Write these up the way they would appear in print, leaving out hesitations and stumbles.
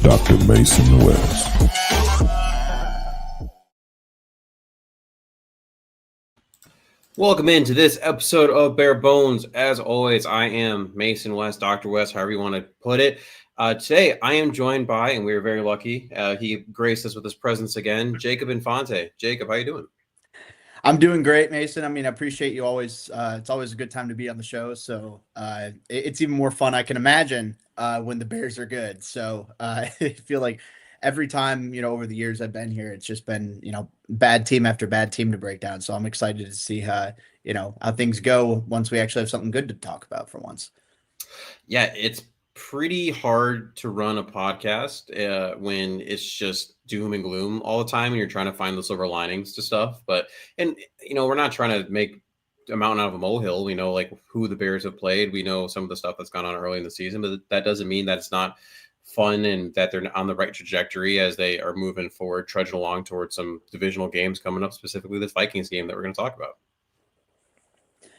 Dr. Mason West. Welcome into this episode of Bare Bones. As always, I am Mason West, Dr. West, however you want to put it. Today, I am joined by, and we are very lucky, he graced us with his presence again, Jacob Infante. Jacob, how you doing? I'm doing great, Mason. I appreciate you always. It's always a good time to be on the show. So it's even more fun, I can imagine, when the Bears are good. So I feel like every time, over the years I've been here, it's just been, bad team after bad team to break down. So I'm excited to see how things go once we actually have something good to talk about for once. Yeah, it's pretty hard to run a podcast when it's just doom and gloom all the time and you're trying to find the silver linings to stuff. And we're not trying to make a mountain out of a molehill. We know like who the Bears have played. We know some of the stuff that's gone on early in the season, but that doesn't mean that it's not fun and that they're on the right trajectory as they are moving forward, trudging along towards some divisional games coming up, specifically this Vikings game that we're going to talk about.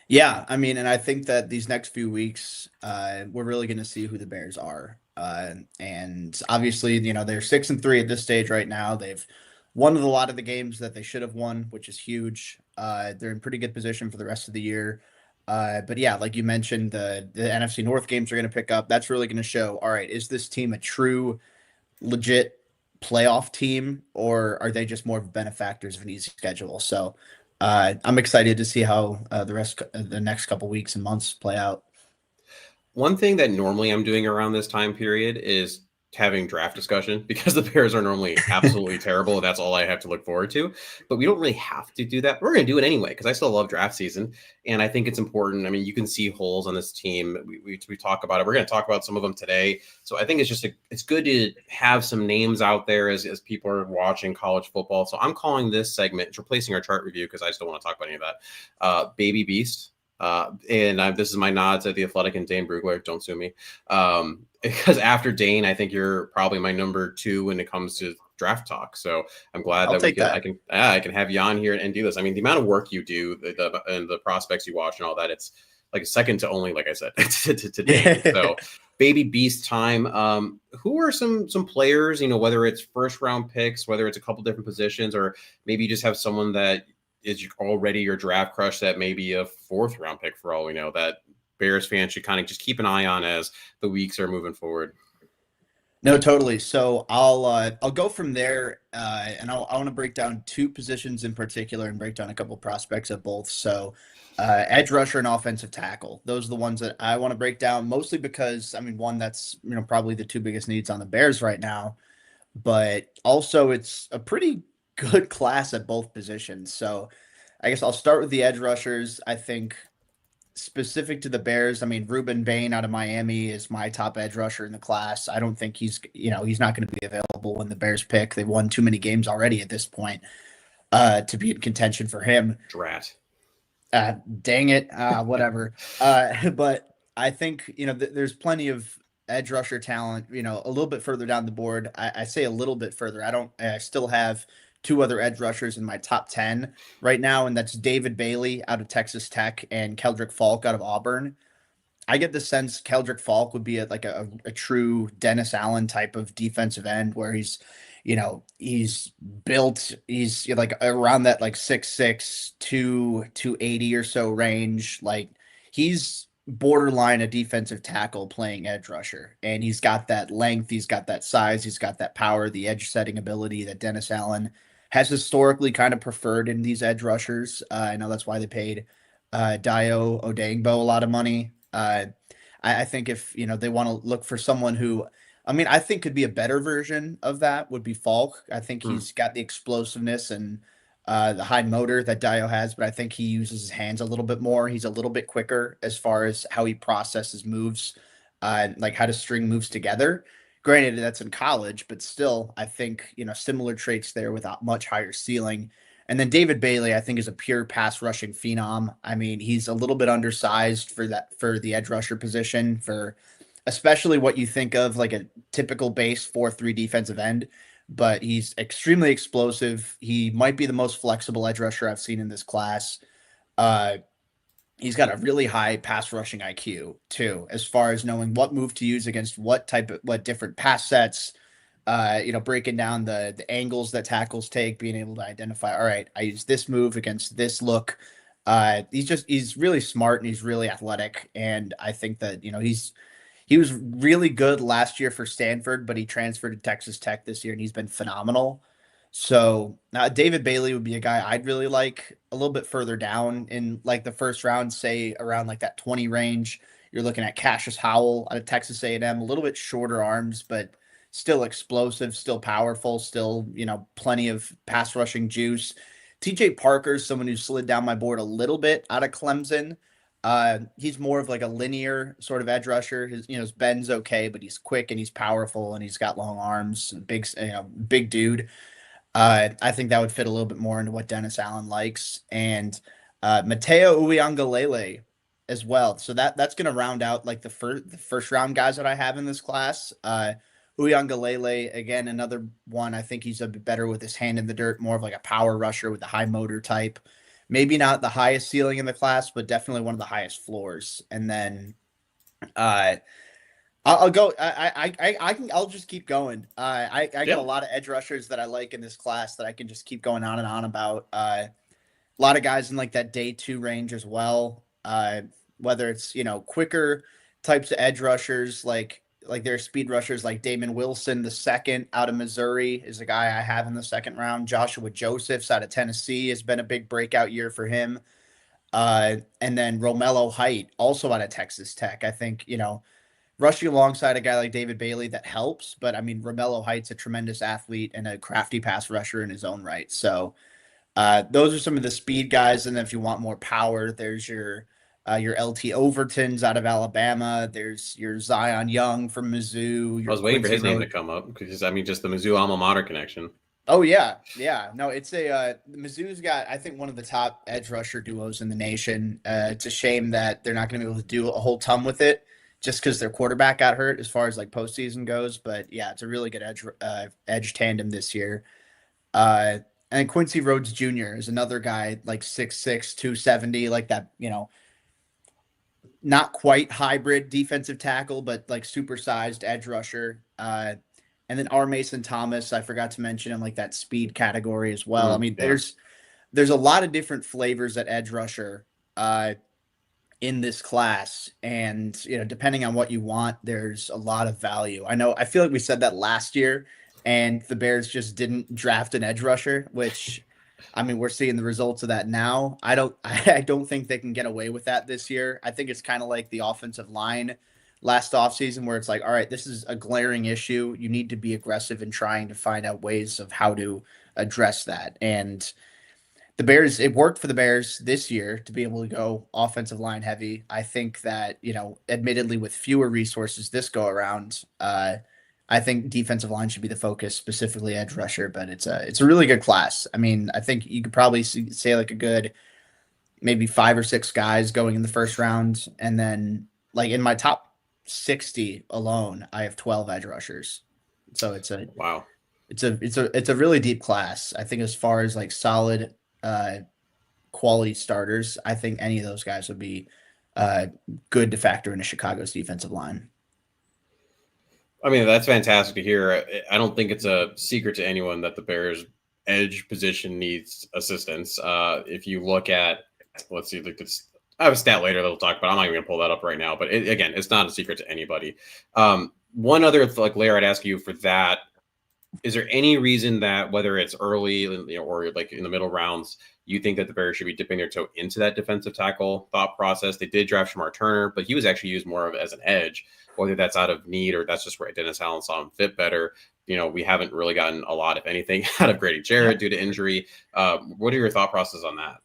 Yeah, and I think that these next few weeks, we're really going to see who the Bears are. And obviously, they're 6-3 at this stage right now. They've won a lot of the games that they should have won, which is huge. They're in pretty good position for the rest of the year. But yeah, like you mentioned, the NFC North games are going to pick up. That's really going to show, all right, is this team a true, legit playoff team, or are they just more benefactors of an easy schedule? So I'm excited to see how the next couple weeks and months play out. One thing that normally I'm doing around this time period is having draft discussion because the Bears are normally absolutely terrible. And that's all I have to look forward to. But we don't really have to do that. We're going to do it anyway because I still love draft season. And I think it's important. You can see holes on this team. We talk about it. We're going to talk about some of them today. So I think it's good to have some names out there as people are watching college football. So I'm calling this segment, it's replacing our chart review because I just don't want to talk about any of that, Baby Beast. This is my nods at The Athletic and Dane Brugler. Don't sue me. Because after Dane, I think you're probably my number 2 when it comes to draft talk. So I'm glad I can have you on here and do this. The amount of work you do, and the prospects you watch and all that, it's like second to only, like I said, to Dane. So Baby Beast time. Who are some players, whether it's first round picks, whether it's a couple different positions, or maybe you just have someone that is already your draft crush that may be a 4th round pick for all we know, that Bears fans should kind of just keep an eye on as the weeks are moving forward? No, totally. So I'll go from there, and I want to break down 2 positions in particular and break down a couple prospects of both. So edge rusher and offensive tackle. Those are the ones that I want to break down, mostly because one, that's probably the 2 biggest needs on the Bears right now, but also it's a pretty good class at both positions. So I guess I'll start with the edge rushers. I think specific to the Bears, Ruben Bain out of Miami is my top edge rusher in the class. I don't think he's not going to be available when the Bears pick. They've won too many games already at this point to be in contention for him. Drat. Dang it. Whatever. But I think, there's plenty of edge rusher talent, a little bit further down the board. I say a little bit further. I still have 2 other edge rushers in my top 10 right now, and that's David Bailey out of Texas Tech and Keldrick Falk out of Auburn. I get the sense Keldrick Falk would be a true Dennis Allen type of defensive end where he's built, he's like around that like 6'6", 280 or so range. Like he's borderline a defensive tackle playing edge rusher, and he's got that length, he's got that size, he's got that power, the edge setting ability that Dennis Allen has historically kind of preferred in these edge rushers. I know that's why they paid Dio Odeyingbo a lot of money. I think if they want to look for someone who, I think could be a better version of that would be Falk. I think he's got the explosiveness and the high motor that Dio has, but I think he uses his hands a little bit more. He's a little bit quicker as far as how he processes moves, like how to string moves together. Granted, that's in college, but still, I think, similar traits there without much higher ceiling. And then David Bailey, I think, is a pure pass rushing phenom. He's a little bit undersized for the edge rusher position, for especially what you think of like a typical base 4-3 defensive end, but he's extremely explosive. He might be the most flexible edge rusher I've seen in this class. He's got a really high pass rushing IQ too, as far as knowing what move to use against what different pass sets. breaking down the angles that tackles take, being able to identify, all right, I use this move against this look. He's really smart and he's really athletic. And I think that, he was really good last year for Stanford, but he transferred to Texas Tech this year and he's been phenomenal. So David Bailey would be a guy I'd really like a little bit further down in like the first round, say around like that 20 range. You're looking at Cassius Howell out of Texas A&M, a little bit shorter arms, but still explosive, still powerful, still, plenty of pass rushing juice. TJ Parker's someone who slid down my board a little bit out of Clemson. He's more of like a linear sort of edge rusher. His bend's okay, but he's quick and he's powerful and he's got long arms, big dude. I think that would fit a little bit more into what Dennis Allen likes, and Mateo Uiagalelei as well. So that's going to round out like the first round guys that I have in this class. Uiagalelei, again, another one. I think he's a bit better with his hand in the dirt, more of like a power rusher with a high motor type. Maybe not the highest ceiling in the class, but definitely one of the highest floors. And then uh, I'll go. I'll just keep going. I got a lot of edge rushers that I like in this class that I can just keep going on and on about. A lot of guys in like that day 2 range as well. Whether it's quicker types of edge rushers like their speed rushers like Damon Wilson the second out of Missouri is a guy I have in the second round. Joshua Josephs out of Tennessee has been a big breakout year for him. And then Romello Height also out of Texas Tech. I think rushing alongside a guy like David Bailey, that helps. But I mean, Romello Height's a tremendous athlete and a crafty pass rusher in his own right. So those are some of the speed guys. And then if you want more power, there's your LT Overtons out of Alabama. There's your Zion Young from Mizzou. I Your was waiting for Quincy his name to Road. come up because I mean, just the Mizzou alma mater connection. Oh yeah, yeah. No, it's Mizzou's got I think one of the top edge rusher duos in the nation. It's a shame that they're not going to be able to do a whole ton with it, just because their quarterback got hurt as far as like postseason goes. But yeah, it's a really good edge tandem this year. Uh, and Quincy Rhodes Jr. is another guy like 6'6", 270, like that. Not quite hybrid defensive tackle, but like supersized edge rusher. And then R. Mason Thomas, I forgot to mention him, like that speed category as well. I mean, Yeah. there's a lot of different flavors at edge rusher in this class, and depending on what you want, there's a lot of value. I feel like we said that last year, and the Bears just didn't draft an edge rusher, which I mean, we're seeing the results of that now. I don't think they can get away with that this year. I think it's kind of like the offensive line last offseason where it's like, all right, this is a glaring issue. You need to be aggressive in trying to find out ways of how to address that. And the Bears, it worked for the Bears this year to be able to go offensive line heavy. I think that, admittedly with fewer resources this go around, I think defensive line should be the focus, specifically edge rusher, but it's a really good class. I mean, I think you could probably say like a good maybe 5 or 6 guys going in the first round, and then like in my top 60 alone, I have 12 edge rushers. So Wow. it's a really deep class. I think as far as like solid quality starters, I think any of those guys would be good to factor into Chicago's defensive line. I mean, that's fantastic to hear. I don't think it's a secret to anyone that the Bears' edge position needs assistance. If you look at, let's see, I have a stat later that we'll talk about. I'm not even going to pull that up right now. But again, it's not a secret to anybody. One other layer I'd ask you for that: is there any reason that whether it's early or like in the middle rounds, you think that the Bears should be dipping their toe into that defensive tackle thought process? They did draft Shamar Turner, but he was actually used more of as an edge. Whether that's out of need or that's just where Dennis Allen saw him fit better. We haven't really gotten a lot, if anything, out of Grady Jarrett due to injury. What are your thought process on that?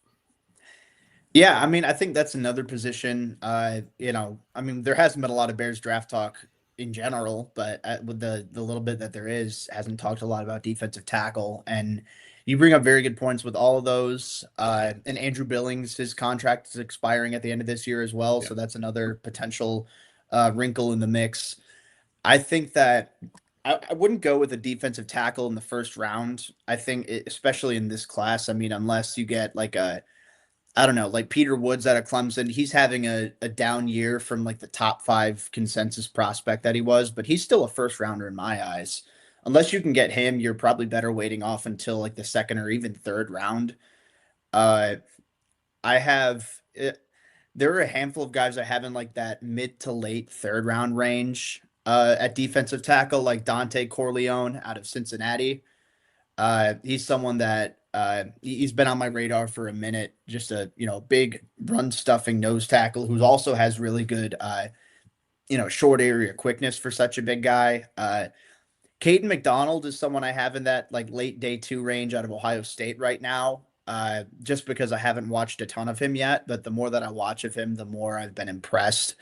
Yeah, I mean, I think that's another position. I mean, there hasn't been a lot of Bears draft talk in general, but with the little bit that there is, hasn't talked a lot about defensive tackle. And you bring up very good points with all of those. And Andrew Billings, his contract is expiring at the end of this year as well, so that's another potential wrinkle in the mix. I think that I wouldn't go with a defensive tackle in the first round. I think, especially in this class, I mean, unless you get like I don't know, like Peter Woods out of Clemson, he's having a down year from like the top 5 consensus prospect that he was, but he's still a first rounder in my eyes. unless you can get him, you're probably better waiting off until like the second or even third round. Uh, I have there are a handful of guys I have in like that mid to late third round range at defensive tackle, like Dante Corleone out of Cincinnati. He's someone that he's been on my radar for a minute. Just a big run stuffing nose tackle who also has really good short area quickness for such a big guy. Caden McDonald is someone I have in that like late day two range out of Ohio State right now. Just because I haven't watched a ton of him yet, but the more that I watch of him, the more I've been impressed.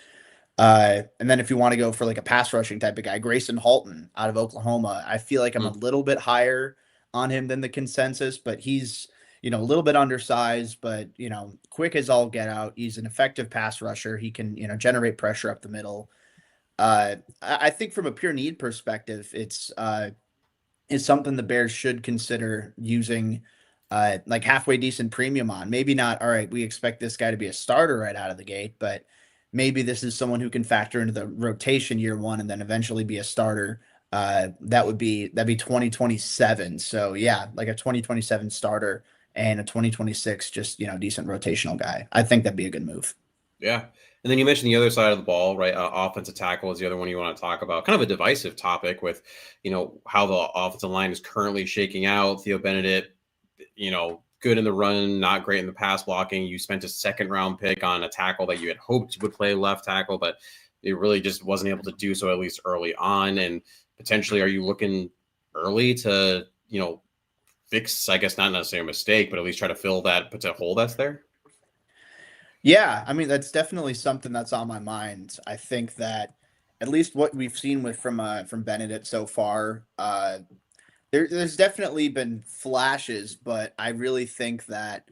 And then if you want to go for like a pass rushing type of guy, Grayson Halton out of Oklahoma, I feel like I'm a little bit higher on him than the consensus, but he's a little bit undersized, but quick as all get out. He's an effective pass rusher. He can generate pressure up the middle. I think from a pure need perspective, it's something the Bears should consider using like halfway decent premium on. Maybe not, all right, we expect this guy to be a starter right out of the gate, but maybe this is someone who can factor into the rotation year one and then eventually be a starter. That'd be 2027. So yeah, like a 2027 starter and a 2026 just decent rotational guy. I think that'd be a good move. Yeah. And then you mentioned the other side of the ball, right? Offensive tackle is the other one you want to talk about. Kind of a divisive topic with, how the offensive line is currently shaking out. Theo Benedict, good in the run, not great in the pass blocking. You spent a second round pick on a tackle that you had hoped would play left tackle, but it really just wasn't able to do so, at least early on. And potentially, are you looking early to, fix, I guess, not necessarily a mistake, but at least try to fill that potential hole that's there? Yeah, I mean that's definitely something that's on my mind. I think that at least what we've seen from Benedict so far, there's definitely been flashes, but I really think that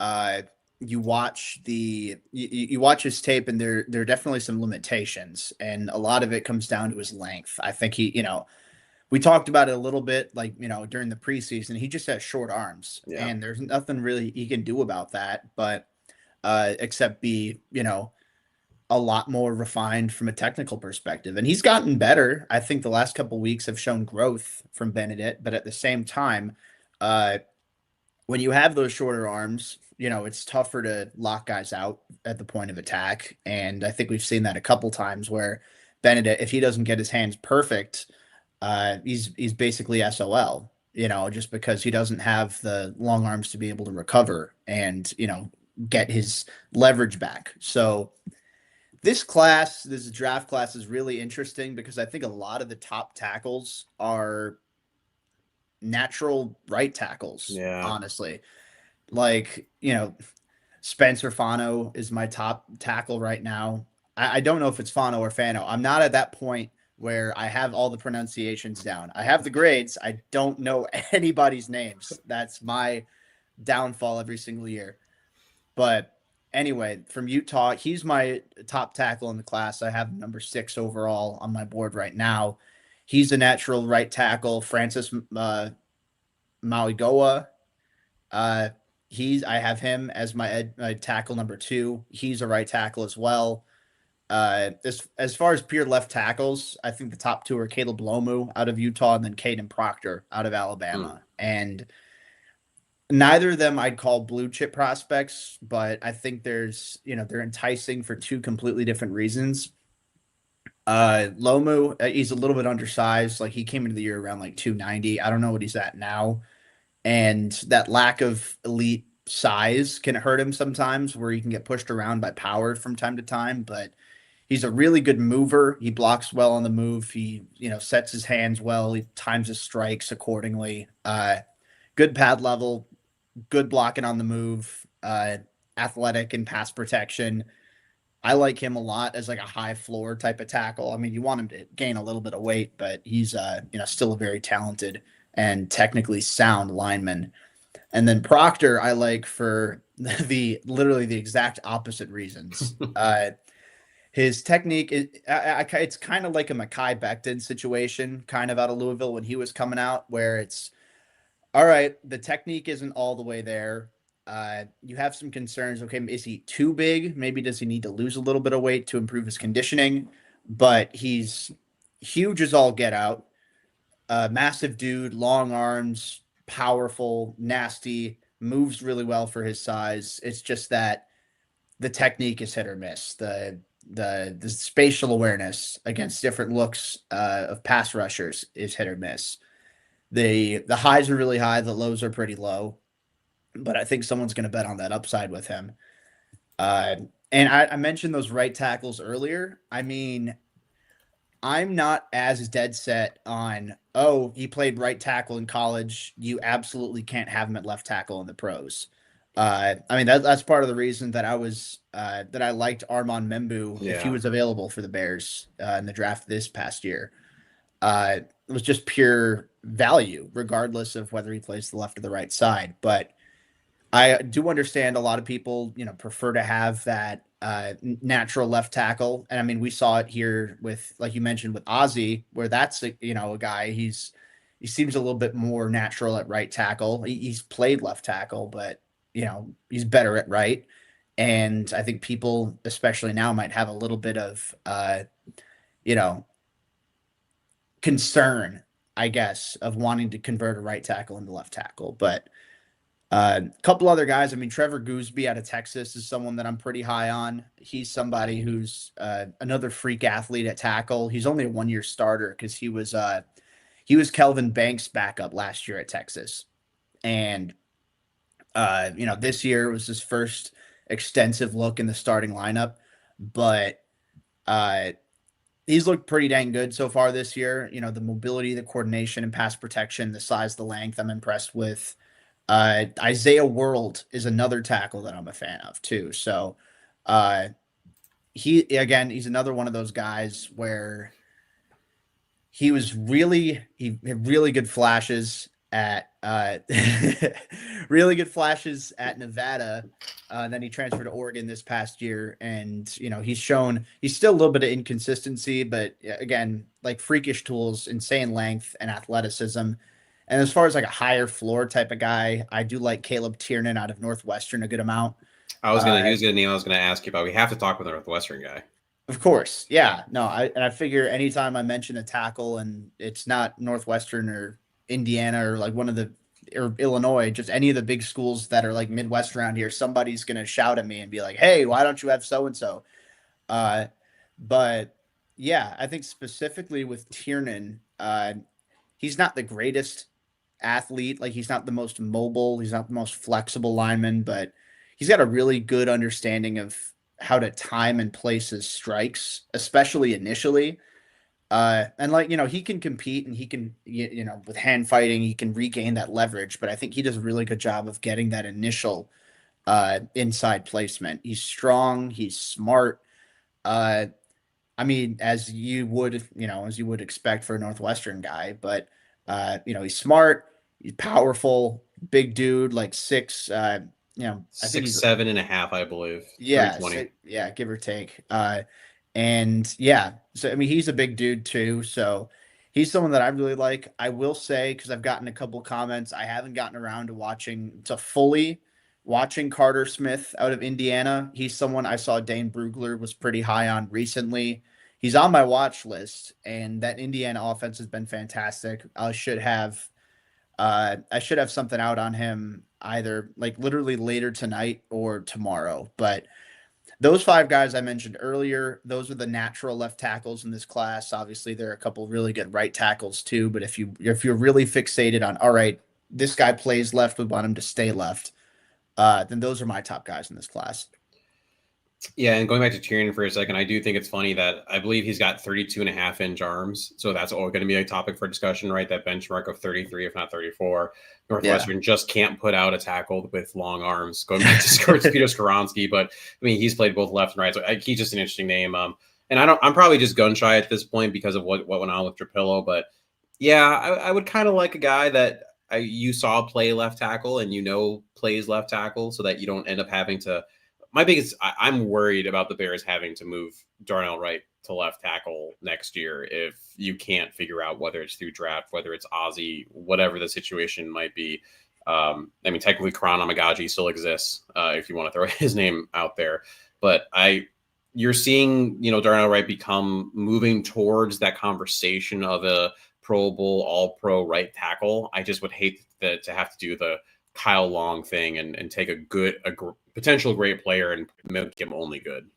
uh, you watch his tape, and there are definitely some limitations, and a lot of it comes down to his length. I think we talked about it a little bit, like during the preseason, he just has short arms, Yeah. and there's nothing really he can do about that, but except be a lot more refined from a technical perspective. And he's gotten better. I think the last couple of weeks have shown growth from Benedict, but at the same time, uh, when you have those shorter arms, it's tougher to lock guys out at the point of attack. And I think we've seen that a couple times where Benedict, if he doesn't get his hands perfect, he's basically SOL, just because he doesn't have the long arms to be able to recover and, get his leverage back. So this draft class is really interesting because I think a lot of the top tackles are natural right tackles, Yeah. honestly. Like, Spencer Fano is my top tackle right now. I don't know if it's Fano or Fano. I'm not at that point where I have all the pronunciations down. I have the grades. I don't know anybody's names. That's my downfall every single year. But anyway, from Utah, he's my top tackle in the class. I have number 6 overall on my board right now. He's a natural right tackle. Francis Mauigoa. Uh, I have him as my tackle number 2. He's a right tackle as well. As far as pure left tackles, I think the top 2 are Caleb Lomu out of Utah and then Caden Proctor out of Alabama. And neither of them I'd call blue chip prospects, but I think they're enticing for 2 completely different reasons. Lomu, he's a little bit undersized. Like he came into the year around like 290. I don't know what he's at now. And that lack of elite size can hurt him sometimes where he can get pushed around by power from time to time, but he's a really good mover. He blocks well on the move. He, sets his hands well. He times his strikes accordingly. Good pad level, good blocking on the move, athletic and pass protection. I like him a lot as like a high floor type of tackle. I mean, you want him to gain a little bit of weight, but he's still a very talented and technically sound lineman. And then Proctor, I like for literally the exact opposite reasons. His technique is it's kind of like a Mekhi Becton situation, kind of out of Louisville when he was coming out, where it's all right, the technique isn't all the way there. You have some concerns. Okay, is he too big? Maybe does he need to lose a little bit of weight to improve his conditioning? But he's huge as all get out. Massive dude, long arms, powerful, nasty, moves really well for his size. It's just that the technique is hit or miss. The spatial awareness against different looks of pass rushers is hit or miss. The highs are really high, the lows are pretty low, but I think someone's going to bet on that upside with him. Uh, and I mentioned those right tackles earlier. I mean, I'm not as dead set on, oh, he played right tackle in college. You absolutely can't have him at left tackle in the pros. I mean, that's part of the reason that I liked Armand Membu if he Yeah. was available for the Bears in the draft this past year. It was just pure value, regardless of whether he plays the left or the right side. But I do understand a lot of people, prefer to have that natural left tackle, and I mean, we saw it here with, like you mentioned, with Ozzy, where that's a guy he seems a little bit more natural at right tackle. He's played left tackle, but he's better at right, and I think people, especially now, might have a little bit of you know concern, I guess, of wanting to convert a right tackle into left tackle, but. A couple other guys. I mean, Trevor Gooseby out of Texas is someone that I'm pretty high on. He's somebody who's another freak athlete at tackle. He's only a 1-year starter because he was Kelvin Banks' backup last year at Texas, and this year was his first extensive look in the starting lineup, but uh, he's looked pretty dang good so far this year. The mobility, the coordination, and pass protection, the size, the length. I'm impressed with. Isaiah World is another tackle that I'm a fan of too. So he's another one of those guys where he had really good flashes at really good flashes at Nevada. Then he transferred to Oregon this past year, and he's still a little bit of inconsistency, but again, like freakish tools, insane length and athleticism. And as far as like a higher floor type of guy, I do like Caleb Tiernan out of Northwestern a good amount. He was gonna name I was gonna ask you about. We have to talk with the Northwestern guy. Of course, yeah. No, I figure anytime I mention a tackle and it's not Northwestern or Indiana or like or Illinois, just any of the big schools that are like Midwest around here, somebody's gonna shout at me and be like, "Hey, why don't you have so and so?" But yeah, I think specifically with Tiernan, he's not the greatest athlete. Like, he's not the most mobile, he's not the most flexible lineman, but he's got a really good understanding of how to time and place his strikes, especially initially. And like, he can compete and he can, with hand fighting, he can regain that leverage. But I think he does a really good job of getting that initial inside placement. He's strong, he's smart. I mean, as you would expect for a Northwestern guy, but he's smart, he's powerful, big dude, like six, I think he's 6'7.5", I believe. yeah, 320. yeah, give or take. And yeah, so I mean, he's a big dude too. So he's someone that I really like. I will say, because I've gotten a couple comments, I haven't gotten around to fully watching Carter Smith out of Indiana. He's someone I saw Dane Brugler was pretty high on recently. He's on my watch list, and that Indiana offense has been fantastic. I should have something out on him either like literally later tonight or tomorrow. But those five guys I mentioned earlier, those are the natural left tackles in this class. Obviously, there are a couple really good right tackles too. But if you're really fixated on, all right, this guy plays left, we want him to stay left, then those are my top guys in this class. Yeah, and going back to Tyrion for a second, I do think it's funny that I believe he's got 32.5-inch arms. So that's all going to be a topic for discussion, right? That benchmark of 33, if not 34. Northwestern just can't put out a tackle with long arms. Going back to Peter Skoronski, but I mean, he's played both left and right. So he's just an interesting name. And I'm probably just gun shy at this point because of what went on with Trapillo. But yeah, I would kind of like a guy that you saw play left tackle and plays left tackle so that you don't end up having to. I'm worried about the Bears having to move Darnell Wright to left tackle next year if you can't figure out whether it's through draft, whether it's Ozzy, whatever the situation might be. I mean, technically, Karan Amagaji still exists if you want to throw his name out there. But you're seeing, Darnell Wright moving towards that conversation of a Pro Bowl, all pro right tackle. I just would hate to have to do the Kyle Long thing and take a potential great player and make him only good.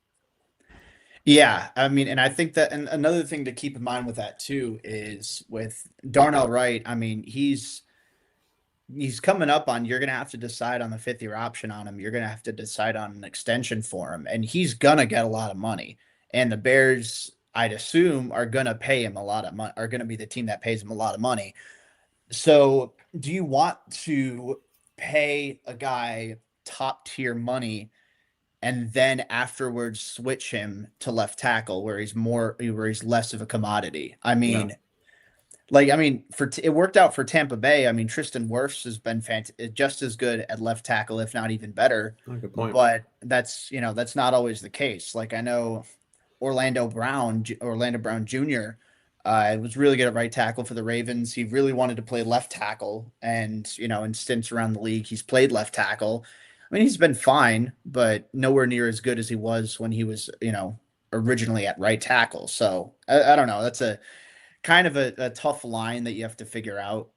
Yeah, I mean, and I think that, and another thing to keep in mind with that too is with Darnell Wright. I mean, he's coming up on. You're gonna have to decide on the 5th-year option on him. You're gonna have to decide on an extension for him, and he's gonna get a lot of money. And the Bears, I'd assume, are gonna pay him a lot of money. Are gonna be the team that pays him a lot of money. So, do you want to pay a guy top tier money and then afterwards switch him to left tackle where he's less of a commodity? I mean, Yeah. it worked out for Tampa Bay. I mean, Tristan Wirfs has been just as good at left tackle, if not even better. Oh, good point. But that's not always the case. Like, I know Orlando Brown Jr. Was really good at right tackle for the Ravens. He really wanted to play left tackle, and in stints around the league, he's played left tackle. I mean, he's been fine, but nowhere near as good as he was when he was, originally at right tackle. So I don't know. That's a kind of a tough line that you have to figure out.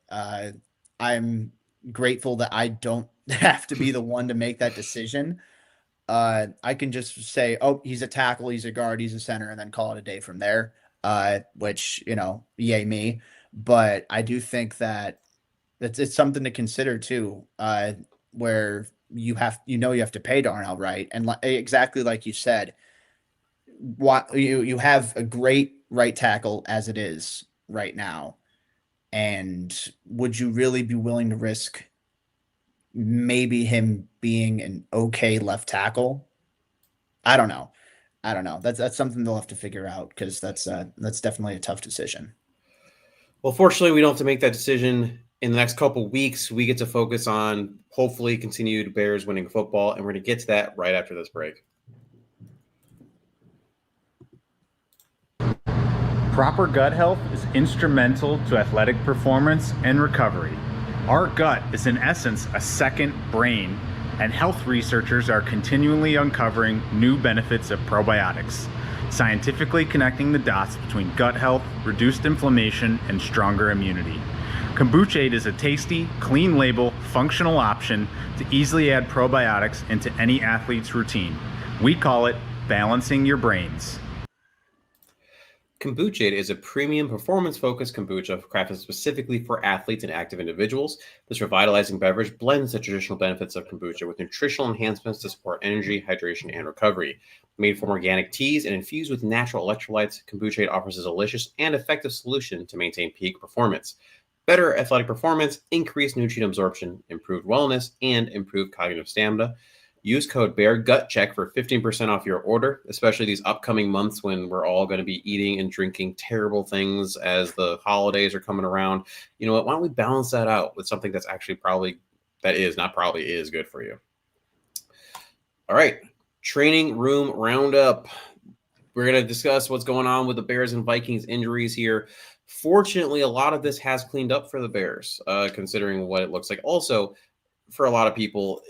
I'm grateful that I don't have to be the one to make that decision. I can just say, oh, he's a tackle, he's a guard, he's a center, and then call it a day from there. Which, yay me. But I do think that it's something to consider too, where you have to pay Darnell Wright, and exactly like you said, you have a great right tackle as it is right now, and would you really be willing to risk maybe him being an okay left tackle? I don't know. That's something they'll have to figure out, because that's definitely a tough decision. Well, fortunately, we don't have to make that decision in the next couple weeks. We get to focus on hopefully continued Bears winning football, and we're going to get to that right after this break. Proper gut health is instrumental to athletic performance and recovery. Our gut is in essence a second brain, and health researchers are continually uncovering new benefits of probiotics, scientifically connecting the dots between gut health, reduced inflammation, and stronger immunity. Kombucha is a tasty, clean label, functional option to easily add probiotics into any athlete's routine. We call it balancing your brains. Kombucha is a premium performance-focused kombucha crafted specifically for athletes and active individuals. This revitalizing beverage blends the traditional benefits of kombucha with nutritional enhancements to support energy, hydration, and recovery. Made from organic teas and infused with natural electrolytes, kombucha offers a delicious and effective solution to maintain peak performance. Better athletic performance, increased nutrient absorption, improved wellness, and improved cognitive stamina. Use code BEARGUTCHECK for 15% off your order, especially these upcoming months when we're all going to be eating and drinking terrible things as the holidays are coming around. You know what? Why don't we balance that out with something that's actually is good for you? All right. Training room roundup. We're going to discuss what's going on with the Bears and Vikings injuries here. Fortunately, a lot of this has cleaned up for the Bears, considering what it looks like. Also, for a lot of people,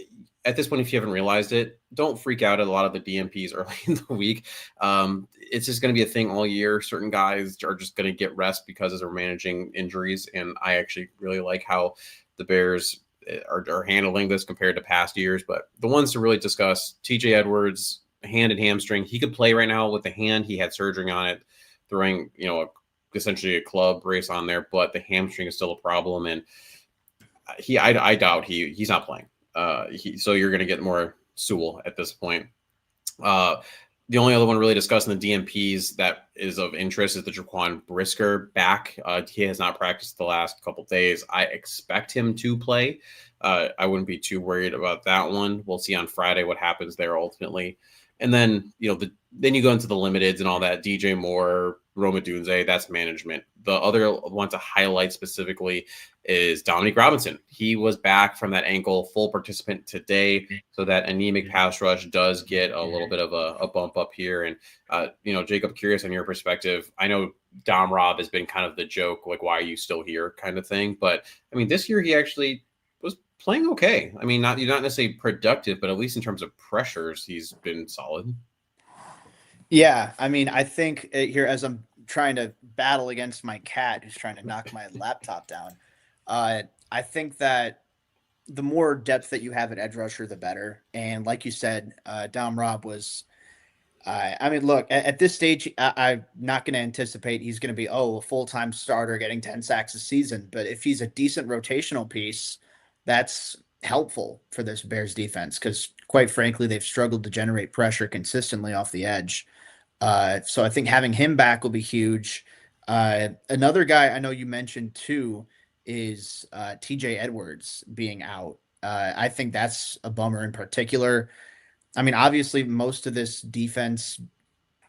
at this point, if you haven't realized it, don't freak out at a lot of the DMPs early in the week. It's just going to be a thing all year. Certain guys are just going to get rest because they're managing injuries. And I actually really like how the Bears are handling this compared to past years. But the ones to really discuss, TJ Edwards, hand and hamstring. He could play right now with the hand. He had surgery on it, throwing, essentially a club brace on there, but the hamstring is still a problem. And I doubt he's not playing. So you're going to get more Sewell at this point. The only other one really discussing the DMPs that is of interest is the Jaquan Brisker back. He has not practiced the last couple of days. I expect him to play. I wouldn't be too worried about that one. We'll see on Friday what happens there ultimately. And then, then you go into the limiteds and all that. DJ Moore, Roma Dunze, that's management. The other one to highlight specifically is Dominique Robinson. He was back from that ankle, full participant today. So that anemic pass rush does get a little bit of a bump up here. And, Jacob, curious on your perspective. I know Dom Rob has been kind of the joke, like, why are you still here kind of thing. But, I mean, this year he actually was playing okay. I mean, not necessarily productive, but at least in terms of pressures, he's been solid. Yeah, I mean, I think here as I'm trying to battle against my cat who's trying to knock my laptop down, I think that the more depth that you have at edge rusher, the better. And like you said, Dom Rob was. I mean, look at this stage, I'm not going to anticipate he's going to be a full time starter getting 10 sacks a season. But if he's a decent rotational piece, that's helpful for this Bears defense because, quite frankly, they've struggled to generate pressure consistently off the edge. So I think having him back will be huge. Another guy I know you mentioned too is TJ Edwards being out. I think that's a bummer in particular. I mean, obviously, most of this defense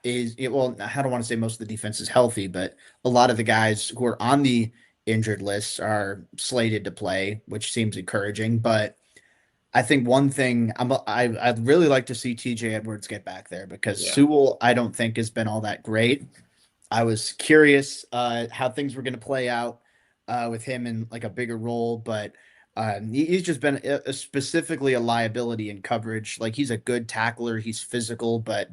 well, I don't want to say most of the defense is healthy, but a lot of the guys who are on the injured list are slated to play, which seems encouraging. But I think one thing I'd really like to see TJ Edwards get back there because Yeah. Sewell I don't think has been all that great. I was curious how things were going to play out with him in like a bigger role, but he's just been specifically a liability in coverage. Like he's a good tackler, he's physical, but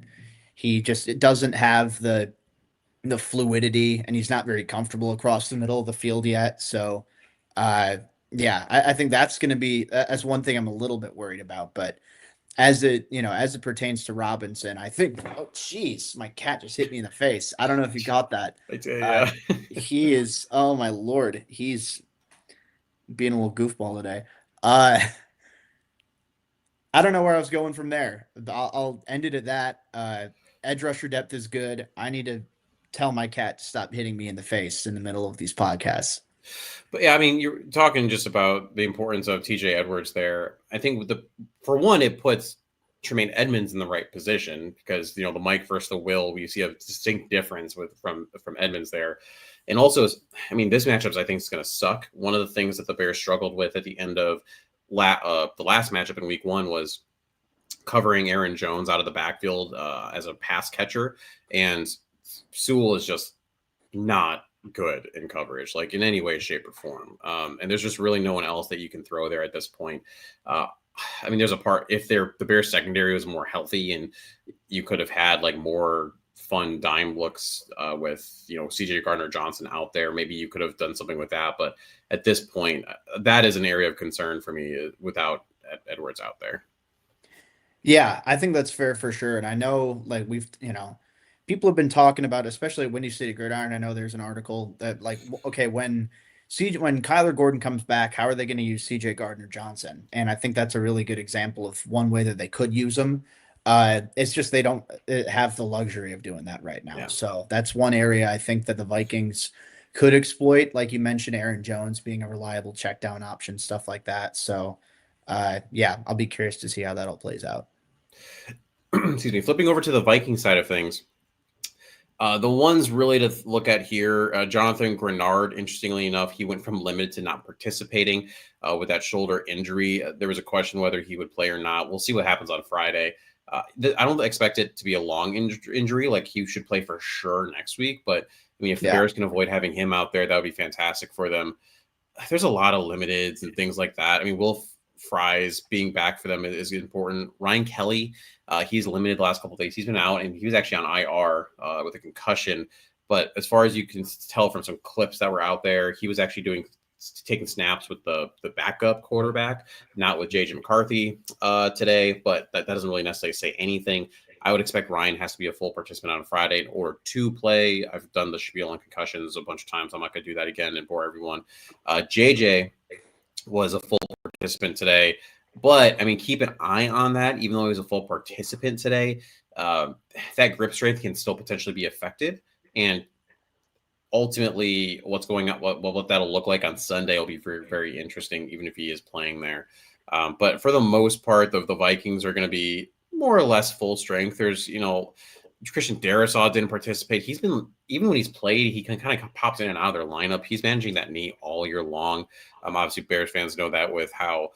he just it doesn't have the fluidity, and he's not very comfortable across the middle of the field yet. So, uh, yeah, I think that's going to be that's one thing I'm a little bit worried about, but as it pertains to Robinson, I think jeez, my cat just hit me in the face. I don't know if you got that. I do, Uh, yeah. he is oh my lord, he's being a little goofball today. Uh, I don't know where I was going from there. I'll end it at that. Edge rusher depth is good. I need to tell my cat to stop hitting me in the face in the middle of these podcasts. But yeah, I mean, you're talking just about the importance of TJ Edwards there. I think for one, it puts Tremaine Edmonds in the right position because the Mike versus the Will, we see a distinct difference from Edmonds there. And also, I mean, this matchup I think is going to suck. One of the things that the Bears struggled with at the end of the last matchup in week 1 was covering Aaron Jones out of the backfield as a pass catcher, and Sewell is just not good in coverage, like in any way, shape, or form. And there's just really no one else that you can throw there at this point. I mean, there's a part if the Bears secondary was more healthy and you could have had like more fun dime looks with CJ Gardner-Johnson out there. Maybe you could have done something with that. But at this point, that is an area of concern for me without Edwards out there. Yeah, I think that's fair for sure. And I know like people have been talking about, especially at Windy City Gridiron. I know there's an article that like, okay, when Kyler Gordon comes back, how are they going to use CJ Gardner Johnson? And I think that's a really good example of one way that they could use him. It's just they don't have the luxury of doing that right now. Yeah. So that's one area I think that the Vikings could exploit, like you mentioned, Aaron Jones being a reliable check down option, stuff like that. So, yeah, I'll be curious to see how that all plays out. Excuse me. Flipping over to the Viking side of things. The ones really to look at here, Jonathan Grenard, interestingly enough, he went from limited to not participating with that shoulder injury. There was a question whether he would play or not. We'll see what happens on Friday. I don't expect it to be a long injury. Like he should play for sure next week. But I mean, if the Bears can avoid having him out there, that would be fantastic for them. There's a lot of limiteds and things like that. I mean, Will Fries being back for them is important. Ryan Kelly, he's limited the last couple of days. He's been out, and he was actually on IR with a concussion. But as far as you can tell from some clips that were out there, he was actually taking snaps with the backup quarterback, not with JJ McCarthy today. But that doesn't really necessarily say anything. I would expect Ryan has to be a full participant on Friday in order to play. I've done the spiel on concussions a bunch of times. I'm not going to do that again and bore everyone. JJ was a full participant today. But, I mean, keep an eye on that. Even though he was a full participant today, that grip strength can still potentially be affected. And ultimately, what's going on, what that'll look like on Sunday will be very, very interesting, even if he is playing there. But for the most part, the Vikings are going to be more or less full strength. There's, Christian Darrisaw didn't participate. He's been, even when he's played, he kind of pops in and out of their lineup. He's managing that knee all year long. Obviously, Bears fans know that with how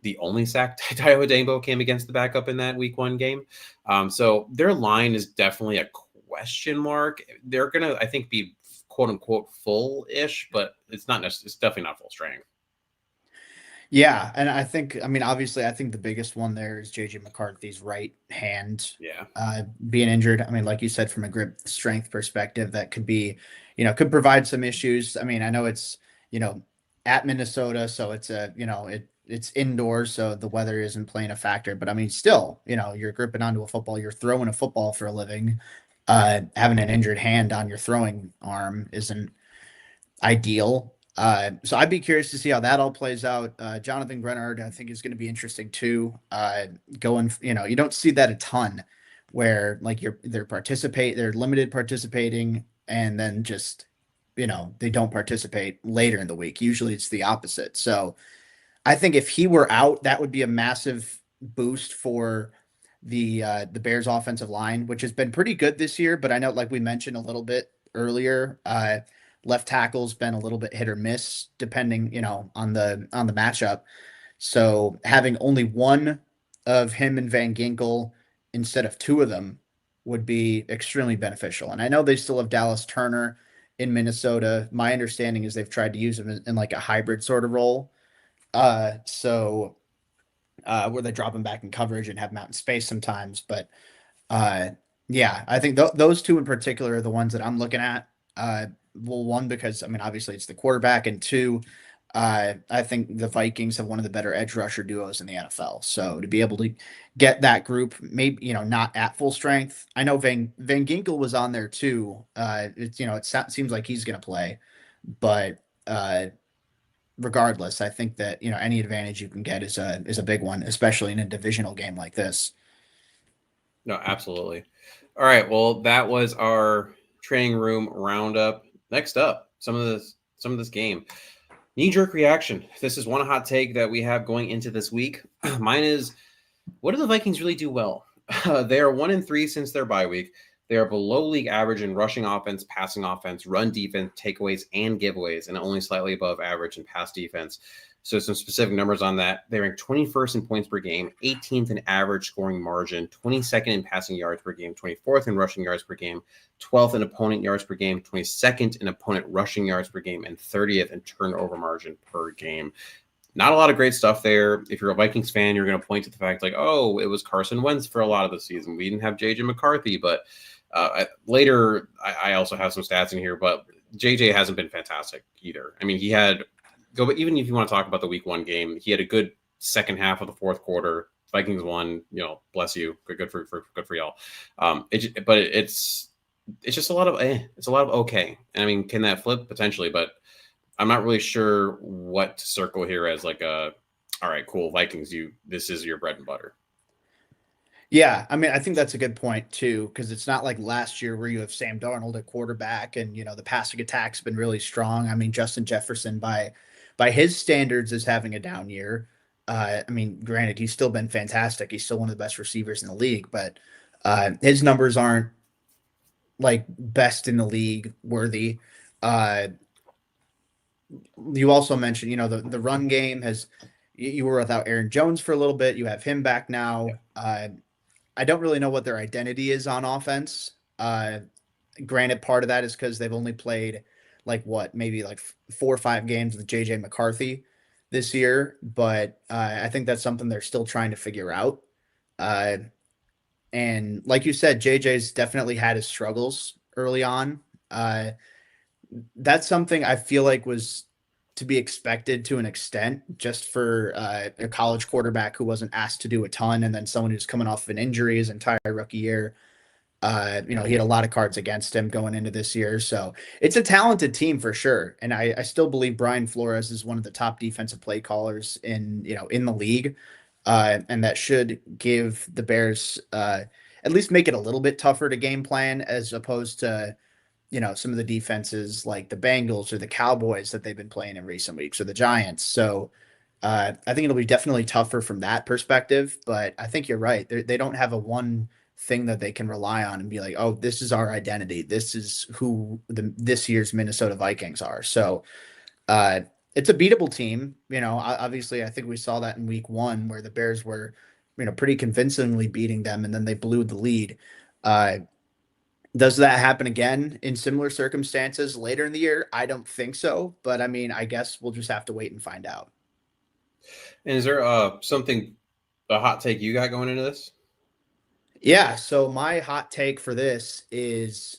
the only sack Tayo Adembo came against the backup in that week 1 game. So their line is definitely a question mark. They're going to, I think, be quote unquote full-ish, but it's not necessarily, it's definitely not full strength. Yeah, and I mean, obviously, I think the biggest one there is JJ McCarthy's right hand Yeah. being injured. I mean, like you said, from a grip strength perspective, that could be, could provide some issues. I mean, I know it's, you know, at Minnesota, so it's it's indoors, so the weather isn't playing a factor. But I mean, still, you're gripping onto a football, you're throwing a football for a living. Having an injured hand on your throwing arm isn't ideal. So I'd be curious to see how that all plays out. Jonathan Grenard, I think, is going to be interesting too. You don't see that a ton, where like they're limited participating, and then just they don't participate later in the week. Usually it's the opposite. So I think if he were out, that would be a massive boost for the Bears offensive line, which has been pretty good this year. But I know, like we mentioned a little bit earlier, left tackle's been a little bit hit or miss depending, on the matchup. So having only one of him and Van Ginkel instead of two of them would be extremely beneficial. And I know they still have Dallas Turner in Minnesota. My understanding is they've tried to use him in like a hybrid sort of role. So where they drop him back in coverage and have him out in space sometimes. But uh, yeah, I think those two in particular are the ones that I'm looking at. Well, one, because I mean, obviously it's the quarterback, and two, I think the Vikings have one of the better edge rusher duos in the NFL. So to be able to get that group, maybe not at full strength. I know Van Ginkel was on there too. Seems like he's going to play, but regardless, I think that any advantage you can get is a big one, especially in a divisional game like this. No, absolutely. All right. Well, that was our training room roundup. Next up, some of this game. Knee-jerk reaction. This is one hot take that we have going into this week. Mine is, what do the Vikings really do well? They are 1-3 since their bye week. They are below league average in rushing offense, passing offense, run defense, takeaways, and giveaways, and only slightly above average in pass defense. So some specific numbers on that. They rank 21st in points per game, 18th in average scoring margin, 22nd in passing yards per game, 24th in rushing yards per game, 12th in opponent yards per game, 22nd in opponent rushing yards per game, and 30th in turnover margin per game. Not a lot of great stuff there. If you're a Vikings fan, you're going to point to the fact like, oh, it was Carson Wentz for a lot of the season. We didn't have JJ McCarthy, but later I also have some stats in here, but JJ hasn't been fantastic either. I mean, even if you want to talk about the week 1 game, he had a good second half of the fourth quarter. Vikings won, bless you. Good for y'all. But it's just a lot of it's a lot of okay. And I mean, can that flip potentially? But I'm not really sure what to circle here as like all right, cool, Vikings, this is your bread and butter. Yeah, I mean, I think that's a good point too, because it's not like last year where you have Sam Darnold at quarterback and the passing attack's been really strong. I mean, Justin Jefferson by his standards is having a down year. I mean, granted, he's still been fantastic. He's still one of the best receivers in the league, but his numbers aren't like best in the league worthy. Uh, you also mentioned, the run game you were without Aaron Jones for a little bit. You have him back now. I don't really know what their identity is on offense. Granted, part of that is because they've only played maybe 4 or 5 games with JJ McCarthy this year, but I think that's something they're still trying to figure out. And like you said, JJ's definitely had his struggles early on. That's something I feel like was to be expected to an extent, just for a college quarterback who wasn't asked to do a ton, and then someone who's coming off of an injury his entire rookie year. He had a lot of cards against him going into this year, so it's a talented team for sure. And I still believe Brian Flores is one of the top defensive play callers in the league, and that should give the Bears at least make it a little bit tougher to game plan, as opposed to some of the defenses like the Bengals or the Cowboys that they've been playing in recent weeks, or the Giants. So I think it'll be definitely tougher from that perspective, but I think you're right. They don't have a one thing that they can rely on and be like, oh, this is our identity. This is who this year's Minnesota Vikings are. So it's a beatable team. Obviously I think we saw that in week 1 where the Bears were, pretty convincingly beating them, and then they blew the lead. Does that happen again in similar circumstances later in the year? I don't think so, but I mean, I guess we'll just have to wait and find out. And is there a hot take you got going into this? Yeah, so my hot take for this is,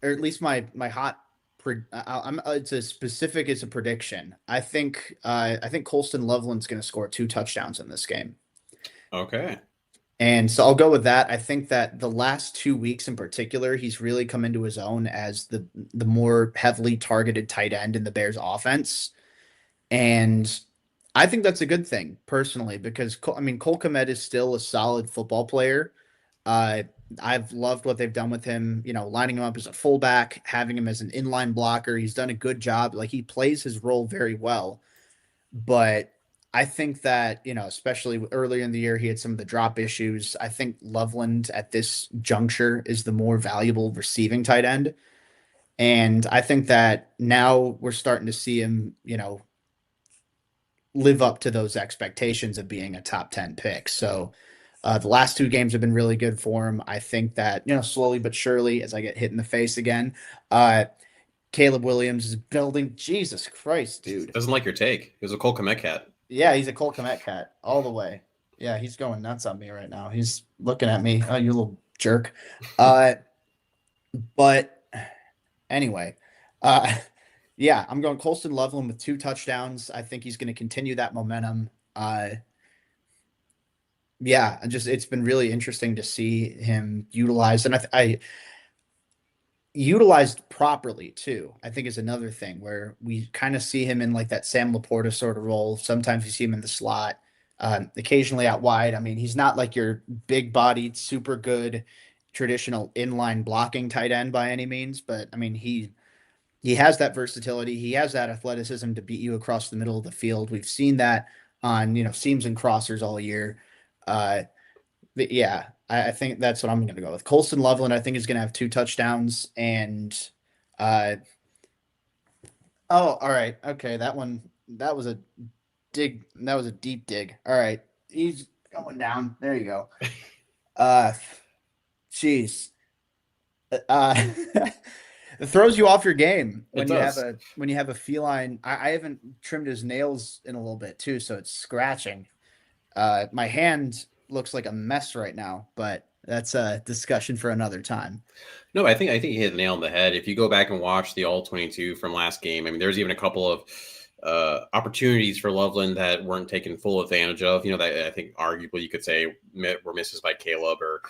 or at least my hot it's a prediction. I think Colston Loveland's going to score 2 touchdowns in this game. Okay. And so I'll go with that. I think that the last 2 weeks in particular, he's really come into his own as the more heavily targeted tight end in the Bears offense. And I think that's a good thing personally, because Cole Kmet is still a solid football player. Uh, I've loved what they've done with him, lining him up as a fullback, having him as an inline blocker. He's done a good job. Like, he plays his role very well. But I think that, especially earlier in the year, he had some of the drop issues. I think Loveland at this juncture is the more valuable receiving tight end. And I think that now we're starting to see him, live up to those expectations of being a top 10 pick. So the last 2 games have been really good for him. I think that, slowly but surely, as I get hit in the face again, Caleb Williams is building. Jesus Christ, dude. Doesn't like your take. He was a Cole Kmet cat. Yeah, he's a Cole Kmet cat all the way. Yeah, he's going nuts on me right now. He's looking at me. Oh, you little jerk. But anyway, yeah, I'm going Colston Loveland with 2 touchdowns. I think he's going to continue that momentum. Yeah, it's been really interesting to see him utilized, and I utilized properly too. I think is another thing where we kind of see him in like that Sam Laporta sort of role. Sometimes you see him in the slot, occasionally out wide. I mean, he's not like your big-bodied, super good traditional inline blocking tight end by any means, but I mean, he has that versatility. He has that athleticism to beat you across the middle of the field. We've seen that on seams and crossers all year. But yeah, I think that's what I'm going to go with. Colston Loveland, I think, is going to have 2 touchdowns. And all right, okay, that was a dig. That was a deep dig. All right, he's going down. There you go. Jeez. It throws you off your game when you have a feline. I haven't trimmed his nails in a little bit too, so it's scratching. My hand looks like a mess right now, but that's a discussion for another time. No, I think you hit the nail on the head. If you go back and watch the All-22 from last game, I mean, there's even a couple of opportunities for Loveland that weren't taken full advantage of. That I think arguably you could say were misses by Caleb, or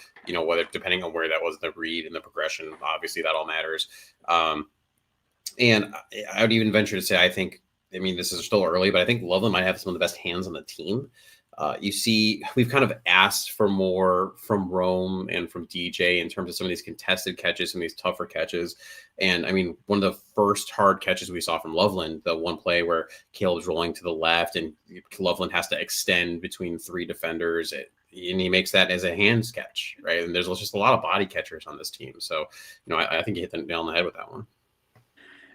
whether depending on where that was the read and the progression. Obviously, that all matters. And I would even venture to say, I mean, this is still early, but I think Loveland might have some of the best hands on the team. You see, we've kind of asked for more from Rome and from DJ in terms of some of these contested catches, some of these tougher catches. And I mean, one of the first hard catches we saw from Loveland, the one play where Caleb's rolling to the left and Loveland has to extend between 3 defenders, and he makes that as a hands catch, right? And there's just a lot of body catchers on this team. So, I think you hit the nail on the head with that one.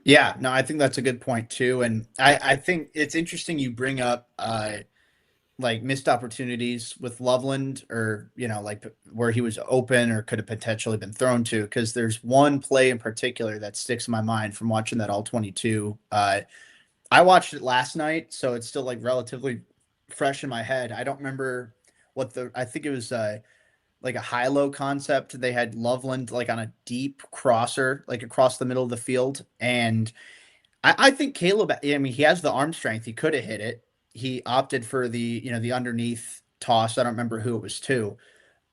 Yeah, no, I think that's a good point too. And I think it's interesting you bring up like missed opportunities with Loveland, or like where he was open or could have potentially been thrown to, because there's one play in particular that sticks in my mind from watching that All-22. I watched it last night, so it's still like relatively fresh in my head. I don't remember I think it was like a high-low concept. They had Loveland like on a deep crosser, like across the middle of the field. And I think Caleb, I mean, he has the arm strength. He could have hit it. He opted for the underneath toss. I don't remember who it was to.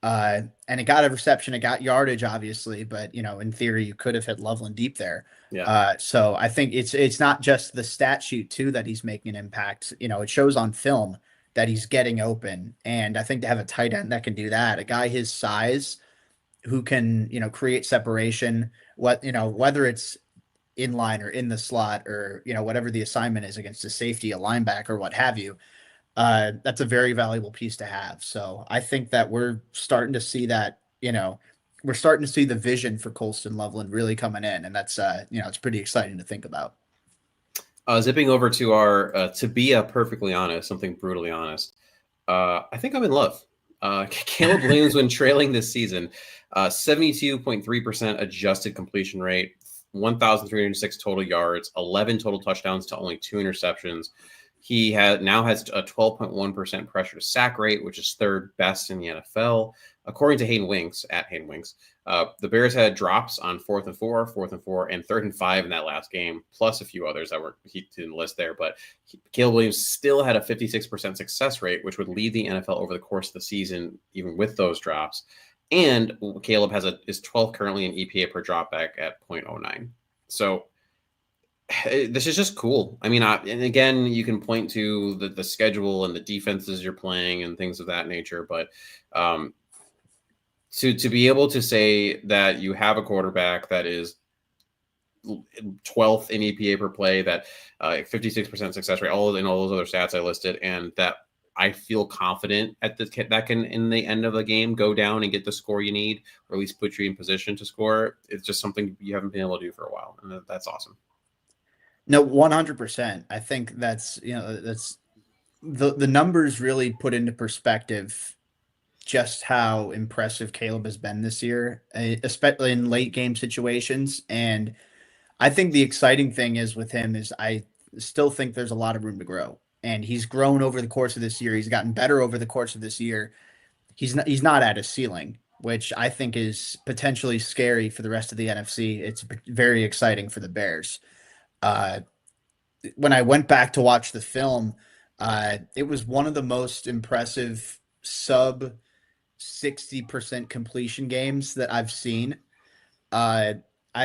And it got a reception. It got yardage, obviously, but in theory, you could have hit Loveland deep there. Yeah. So I think it's not just the stat sheet too that he's making an impact. It shows on film that he's getting open. And I think to have a tight end that can do that, a guy his size who can, create separation, whether it's in line or in the slot, or whatever the assignment is against a safety, a linebacker, what have you, that's a very valuable piece to have. So I think that we're starting to see that, we're starting to see the vision for Colston Loveland really coming in, and that's it's pretty exciting to think about. Zipping over to our to be perfectly honest, something brutally honest, I think I'm in love. Caleb Williams, when trailing this season, 72.3% adjusted completion rate, 1,306 total yards, 11 total touchdowns to only 2 interceptions. He now has a 12.1% pressure to sack rate, which is third best in the NFL. According to Hayden Winks, at Hayden Winks, the Bears had drops on 4th and 4, 4th and 4, and 3rd and 5 in that last game, plus a few others that he didn't list there. But Caleb Williams still had a 56% success rate, which would lead the NFL over the course of the season, even with those drops. And Caleb is 12th currently in EPA per dropback at 0.09. So this is just cool. I mean, and again, you can point to the schedule and the defenses you're playing and things of that nature, but to be able to say that you have a quarterback that is 12th in EPA per play, that 56% success rate, all those other stats I listed, and that I feel confident that can, in the end of the game, go down and get the score you need, or at least put you in position to score. It's just something you haven't been able to do for a while, and that's awesome. No, 100%. I think that's the numbers really put into perspective just how impressive Caleb has been this year, especially in late game situations. And I think the exciting thing is with him is I still think there's a lot of room to grow. And he's grown over the course of this year. He's gotten better over the course of this year. He's not at his ceiling, which I think is potentially scary for the rest of the NFC. It's very exciting for the Bears. When I went back to watch the film, it was one of the most impressive sub 60% completion games that I've seen. I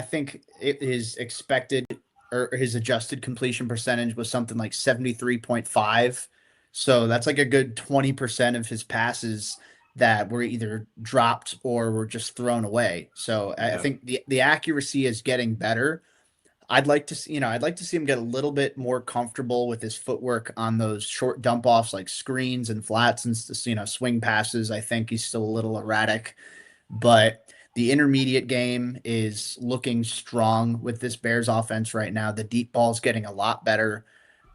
think his expected or his adjusted completion percentage was something like 73.5. So that's like a good 20% of his passes that were either dropped or were just thrown away. So I think the accuracy is getting better. I'd like to see him get a little bit more comfortable with his footwork on those short dump offs like screens and flats and swing passes. I think he's still a little erratic, but the intermediate game is looking strong with this Bears offense right now. The deep ball's getting a lot better.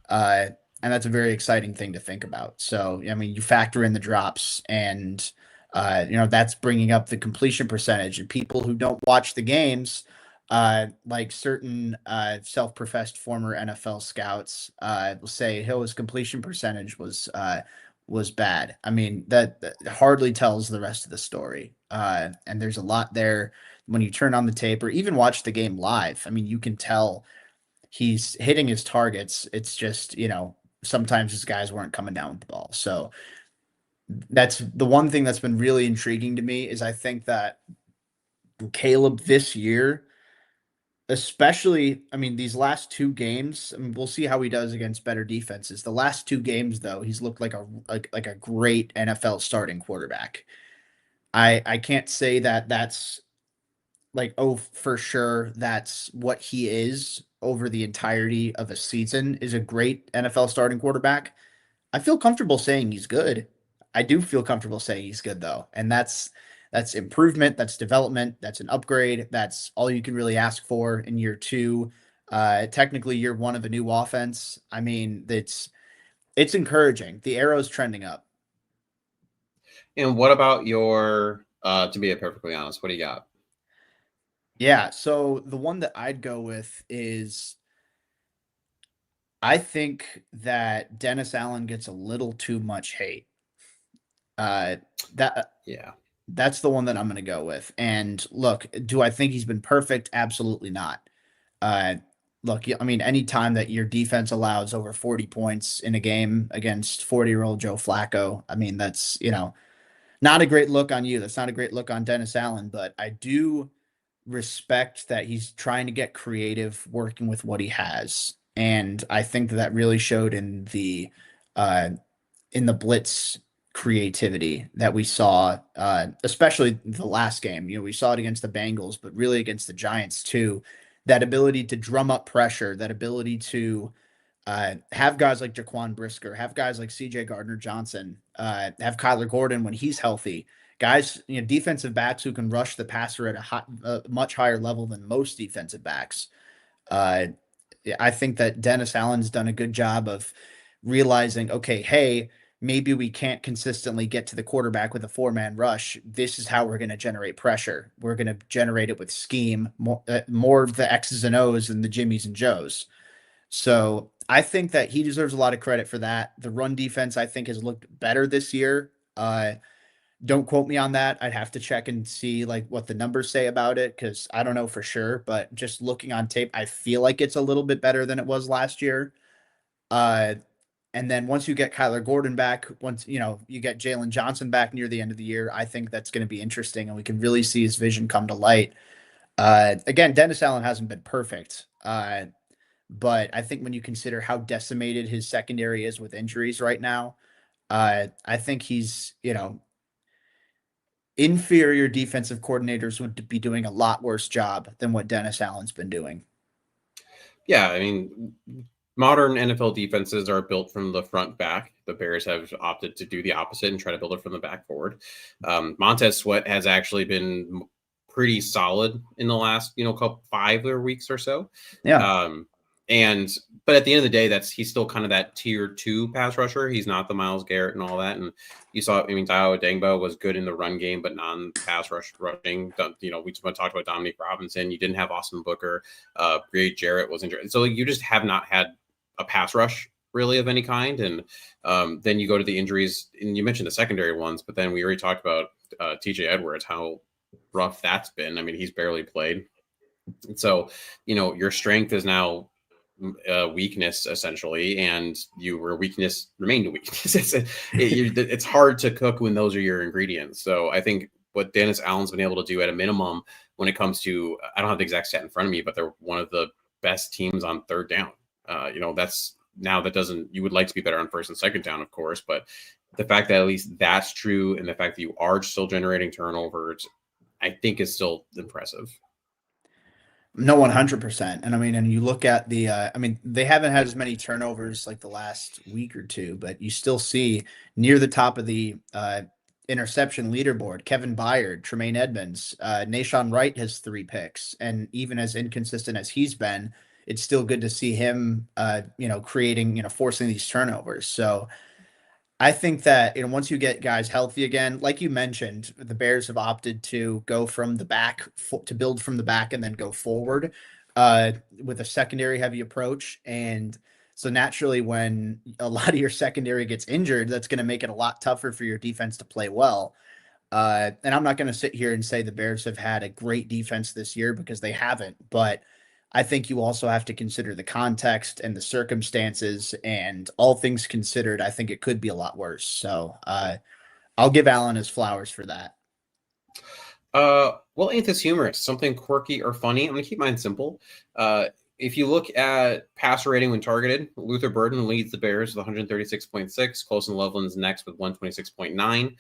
And that's a very exciting thing to think about. So, I mean, you factor in the drops and, that's bringing up the completion percentage, and people who don't watch the games, like certain self-professed former NFL scouts will say his completion percentage was bad. I mean, that hardly tells the rest of the story. And there's a lot there when you turn on the tape or even watch the game live. I mean, you can tell he's hitting his targets. It's just, sometimes his guys weren't coming down with the ball. So that's the one thing that's been really intriguing to me is I think that Caleb this year, especially, I mean, these last two games, I mean, we'll see how he does against better defenses. The last two games, though, he's looked like a great NFL starting quarterback. I can't say that that's like, oh, for sure, that's what he is over the entirety of a season, is a great NFL starting quarterback. I feel comfortable saying he's good. I do feel comfortable saying he's good, though. And that's improvement, that's development, that's an upgrade. That's all you can really ask for in year two. Technically year one of a new offense. I mean, it's encouraging. The arrow's trending up. And what about your, to be perfectly honest, what do you got? Yeah, so the one that I'd go with is I think that Dennis Allen gets a little too much hate. That's the one that I'm going to go with. And look, do I think he's been perfect? Absolutely not. Look, I mean, anytime that your defense allows over 40 points in a game against 40-year-old Joe Flacco, I mean, that's, not a great look on you. That's not a great look on Dennis Allen, but I do respect that he's trying to get creative working with what he has. And I think that really showed in the blitz creativity that we saw, especially the last game. We saw it against the Bengals, but really against the Giants too. That ability to drum up pressure, that ability to have guys like Jaquan Brisker, have guys like CJ Gardner-Johnson, have Kyler Gordon when he's healthy. Guys, defensive backs who can rush the passer at a much higher level than most defensive backs. I think that Dennis Allen's done a good job of realizing, okay, hey, maybe we can't consistently get to the quarterback with a four-man rush. This is how we're going to generate pressure. We're going to generate it with scheme, more of the X's and O's than the Jimmies and Joes. So I think that he deserves a lot of credit for that. The run defense, I think, has looked better this year. Don't quote me on that. I'd have to check and see like what the numbers say about it because I don't know for sure. But just looking on tape, I feel like it's a little bit better than it was last year. Uh, and then once you get Kyler Gordon back, once you get Jalen Johnson back near the end of the year, I think that's going to be interesting, and we can really see his vision come to light. Again, Dennis Allen hasn't been perfect, but I think when you consider how decimated his secondary is with injuries right now, I think he's inferior defensive coordinators would be doing a lot worse job than what Dennis Allen's been doing. Yeah, I mean, modern NFL defenses are built from the front back. The Bears have opted to do the opposite and try to build it from the back forward. Montez Sweat has actually been pretty solid in the last, couple 5 weeks or so. Yeah. But at the end of the day, he's still kind of that tier 2 pass rusher. He's not the Myles Garrett and all that. And you saw, Dayo Dengbo was good in the run game, but non-pass rushing. We talked about Dominique Robinson. You didn't have Austin Booker. Grady Jarrett was injured. So you just have not had a pass rush really of any kind. And then you go to the injuries, and you mentioned the secondary ones, but then we already talked about TJ Edwards, how rough that's been. I mean, he's barely played. And so, your strength is now weakness essentially, and your weakness remained a weakness. It's hard to cook when those are your ingredients. So I think what Dennis Allen's been able to do at a minimum when it comes to, I don't have the exact stat in front of me, but they're one of the best teams on third down. You would like to be better on first and second down, of course, but the fact that at least that's true, and the fact that you are still generating turnovers, I think is still impressive. No, 100%. And you look at they haven't had as many turnovers like the last week or two, but you still see near the top of the interception leaderboard, Kevin Byard, Tremaine Edmonds, Nashawn Wright has 3 picks. And even as inconsistent as he's been, it's still good to see him, creating, forcing these turnovers. So I think that once you get guys healthy again, like you mentioned, the Bears have opted to go from the back to build from the back and then go forward with a secondary heavy approach. And so naturally, when a lot of your secondary gets injured, that's going to make it a lot tougher for your defense to play well. And I'm not going to sit here and say the Bears have had a great defense this year because they haven't, but I think you also have to consider the context and the circumstances, and all things considered, I think it could be a lot worse. So I'll give Allen his flowers for that. Well, ain't this humorous? Something quirky or funny? I'm going to keep mine simple. If you look at passer rating when targeted, Luther Burden leads the Bears with 136.6. Colson Loveland's next with 126.9.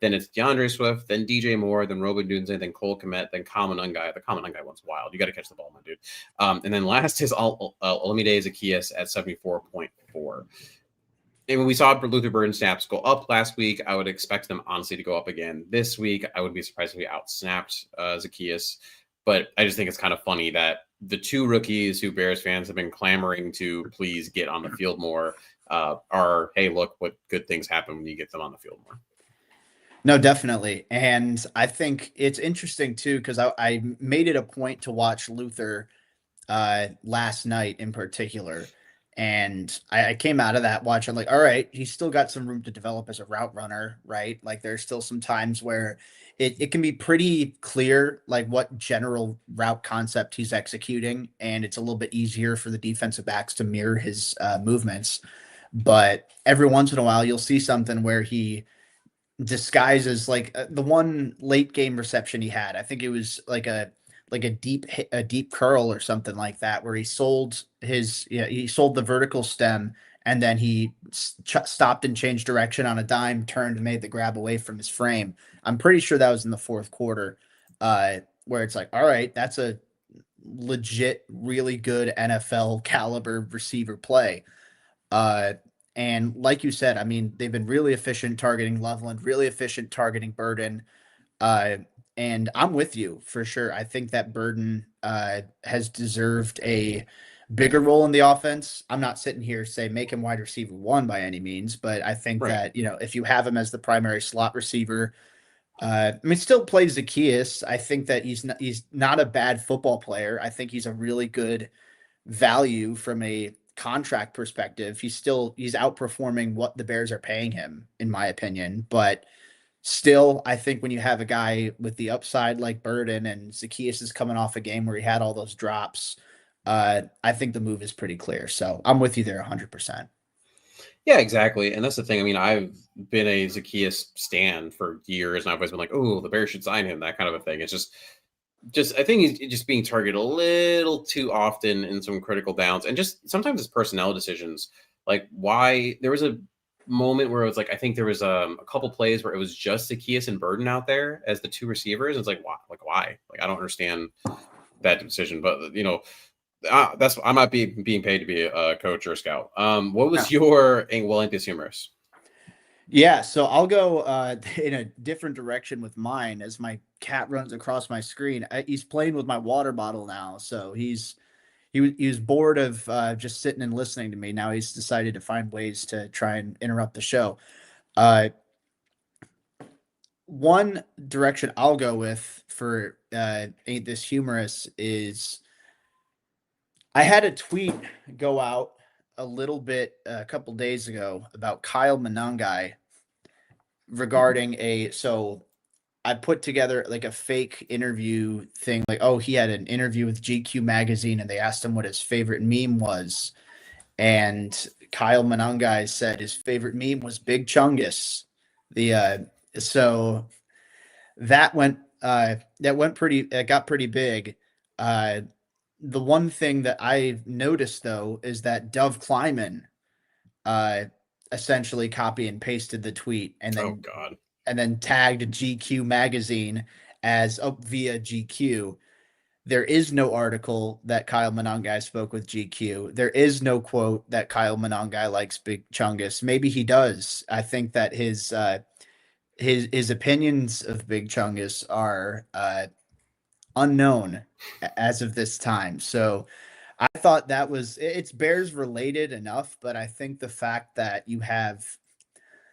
Then it's DeAndre Swift, then DJ Moore, then Robert Dunze, then Cole Kmet, then Common Unguy. The Common Unguy one's wild. You got to catch the ball, my dude. And then last is Olamide Zaccheaus at 74.4. And when we saw Luther Burden snaps go up last week, I would expect them honestly to go up again this week. I would be surprised if we outsnapped Zaccheaus. But I just think it's kind of funny that the 2 rookies who Bears fans have been clamoring to please get on the field more are, hey, look what good things happen when you get them on the field more. No, definitely. And I think it's interesting too, because I made it a point to watch Luther last night in particular. And I came out of that watch. I'm like, all right, he's still got some room to develop as a route runner, right? Like there's still some times where it can be pretty clear like what general route concept he's executing. And it's a little bit easier for the defensive backs to mirror his movements. But every once in a while, you'll see something where he disguises like the one late game reception he had. I think it was like a deep curl or something like that, where he sold the vertical stem and then he stopped and changed direction on a dime, turned and made the grab away from his frame. I'm pretty sure that was in the 4th quarter, where it's like, all right, that's a legit, really good NFL caliber receiver play. And like you said, they've been really efficient targeting Loveland, really efficient targeting Burden. And I'm with you for sure. I think that Burden has deserved a bigger role in the offense. I'm not sitting here say make him wide receiver 1 by any means, but I think that, if you have him as the primary slot receiver, still plays Zaccheaus. I think that he's not a bad football player. I think he's a really good value from a contract perspective, he's outperforming what the Bears are paying him, in my opinion. But still, I think when you have a guy with the upside like Burden, and Zaccheaus is coming off a game where he had all those drops, I think the move is pretty clear. So I'm with you there 100%. Yeah, exactly. And that's the thing. I mean, I've been a Zaccheaus stan for years, and I've always been like, oh, the Bears should sign him, that kind of a thing. It's just I think he's just being targeted a little too often in some critical downs, and just sometimes it's personnel decisions. Like, why there was a moment where it was like, I think there was a couple plays where it was just Zaccheaus and Burden out there as the two receivers. It's like, why? Like, I don't understand that decision. But that's I'm not being paid to be a coach or a scout. What was your Angus humorous? Yeah, so I'll go in a different direction with mine as my cat runs across my screen. He's playing with my water bottle now, so he was bored of just sitting and listening to me. Now he's decided to find ways to try and interrupt the show. One direction I'll go with for Ain't This Humorous is I had a tweet go out a couple days ago about Kyle Monangai regarding so I put together like a fake interview thing, like, oh, he had an interview with GQ magazine and they asked him what his favorite meme was. And Kyle Monangai said his favorite meme was Big Chungus. So that got pretty big. The one thing that I've noticed though is that Dove Kleiman essentially copy and pasted the tweet and then tagged GQ magazine as via GQ. There is no article that Kyle Monangai spoke with GQ. There is no quote that Kyle Monangai likes Big Chungus. Maybe he does. I think that his opinions of Big Chungus are unknown as of this time. So I thought it's Bears related enough, but I think the fact that you have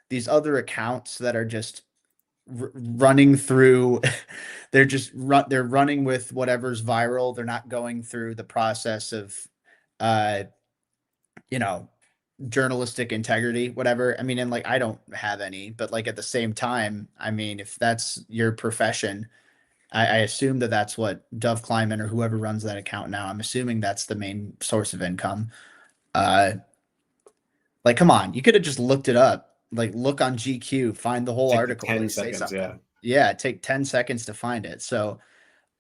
these other accounts that are just running through, they're running with whatever's viral. They're not going through the process of, journalistic integrity, whatever. I mean, and like, I don't have any, but like at the same time, I mean, if that's your profession, I assume that that's what Dove Kleiman or whoever runs that account now, I'm assuming that's the main source of income. Like, come on, you could have just looked it up. Like, look on GQ, find the whole article. 10 like, seconds, say something. Yeah, take 10 seconds to find it. So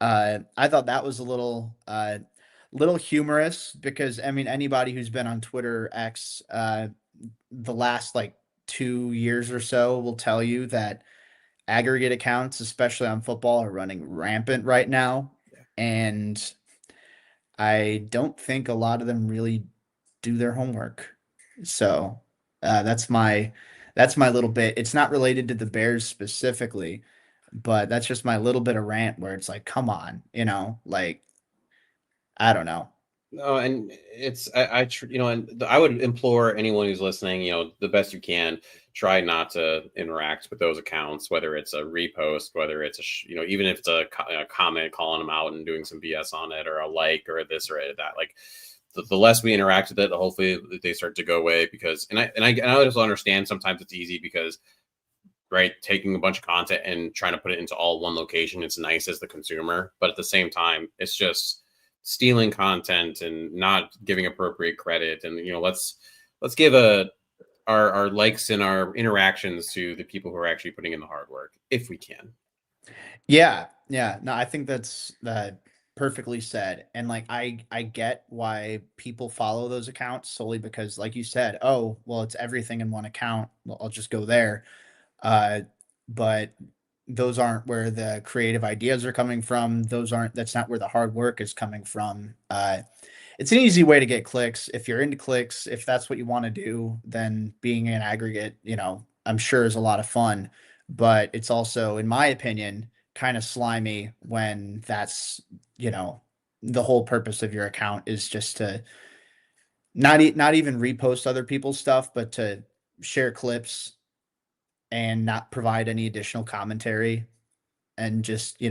I thought that was a little humorous because, I mean, anybody who's been on Twitter X the last like 2 years or so will tell you that aggregate accounts, especially on football, are running rampant right now. Yeah. And I don't think a lot of them really do their homework. So that's my little bit. It's not related to the Bears specifically, but that's just my little bit of rant where it's like, come on, like, I don't know. No, and I would implore anyone who's listening, the best you can, try not to interact with those accounts, whether it's a repost, whether it's even if it's a comment calling them out and doing some BS on it, or a like, or this or that. Like, the less we interact with it, hopefully they start to go away. Because I just understand sometimes it's easy because, right, taking a bunch of content and trying to put it into all one location, it's nice as the consumer, but at the same time, it's just stealing content and not giving appropriate credit. And let's give our likes and our interactions to the people who are actually putting in the hard work, if we can. Yeah, no, I think that's perfectly said. And like, I get why people follow those accounts solely because, like you said, oh well, it's everything in one account, well, I'll just go there. But those aren't where the creative ideas are coming from. That's not where the hard work is coming from. It's an easy way to get clicks. If you're into clicks, if that's what you want to do, then being an aggregate, I'm sure is a lot of fun, but it's also, in my opinion, kind of slimy when that's, the whole purpose of your account is just to not even repost other people's stuff, but to share clips and not provide any additional commentary and just,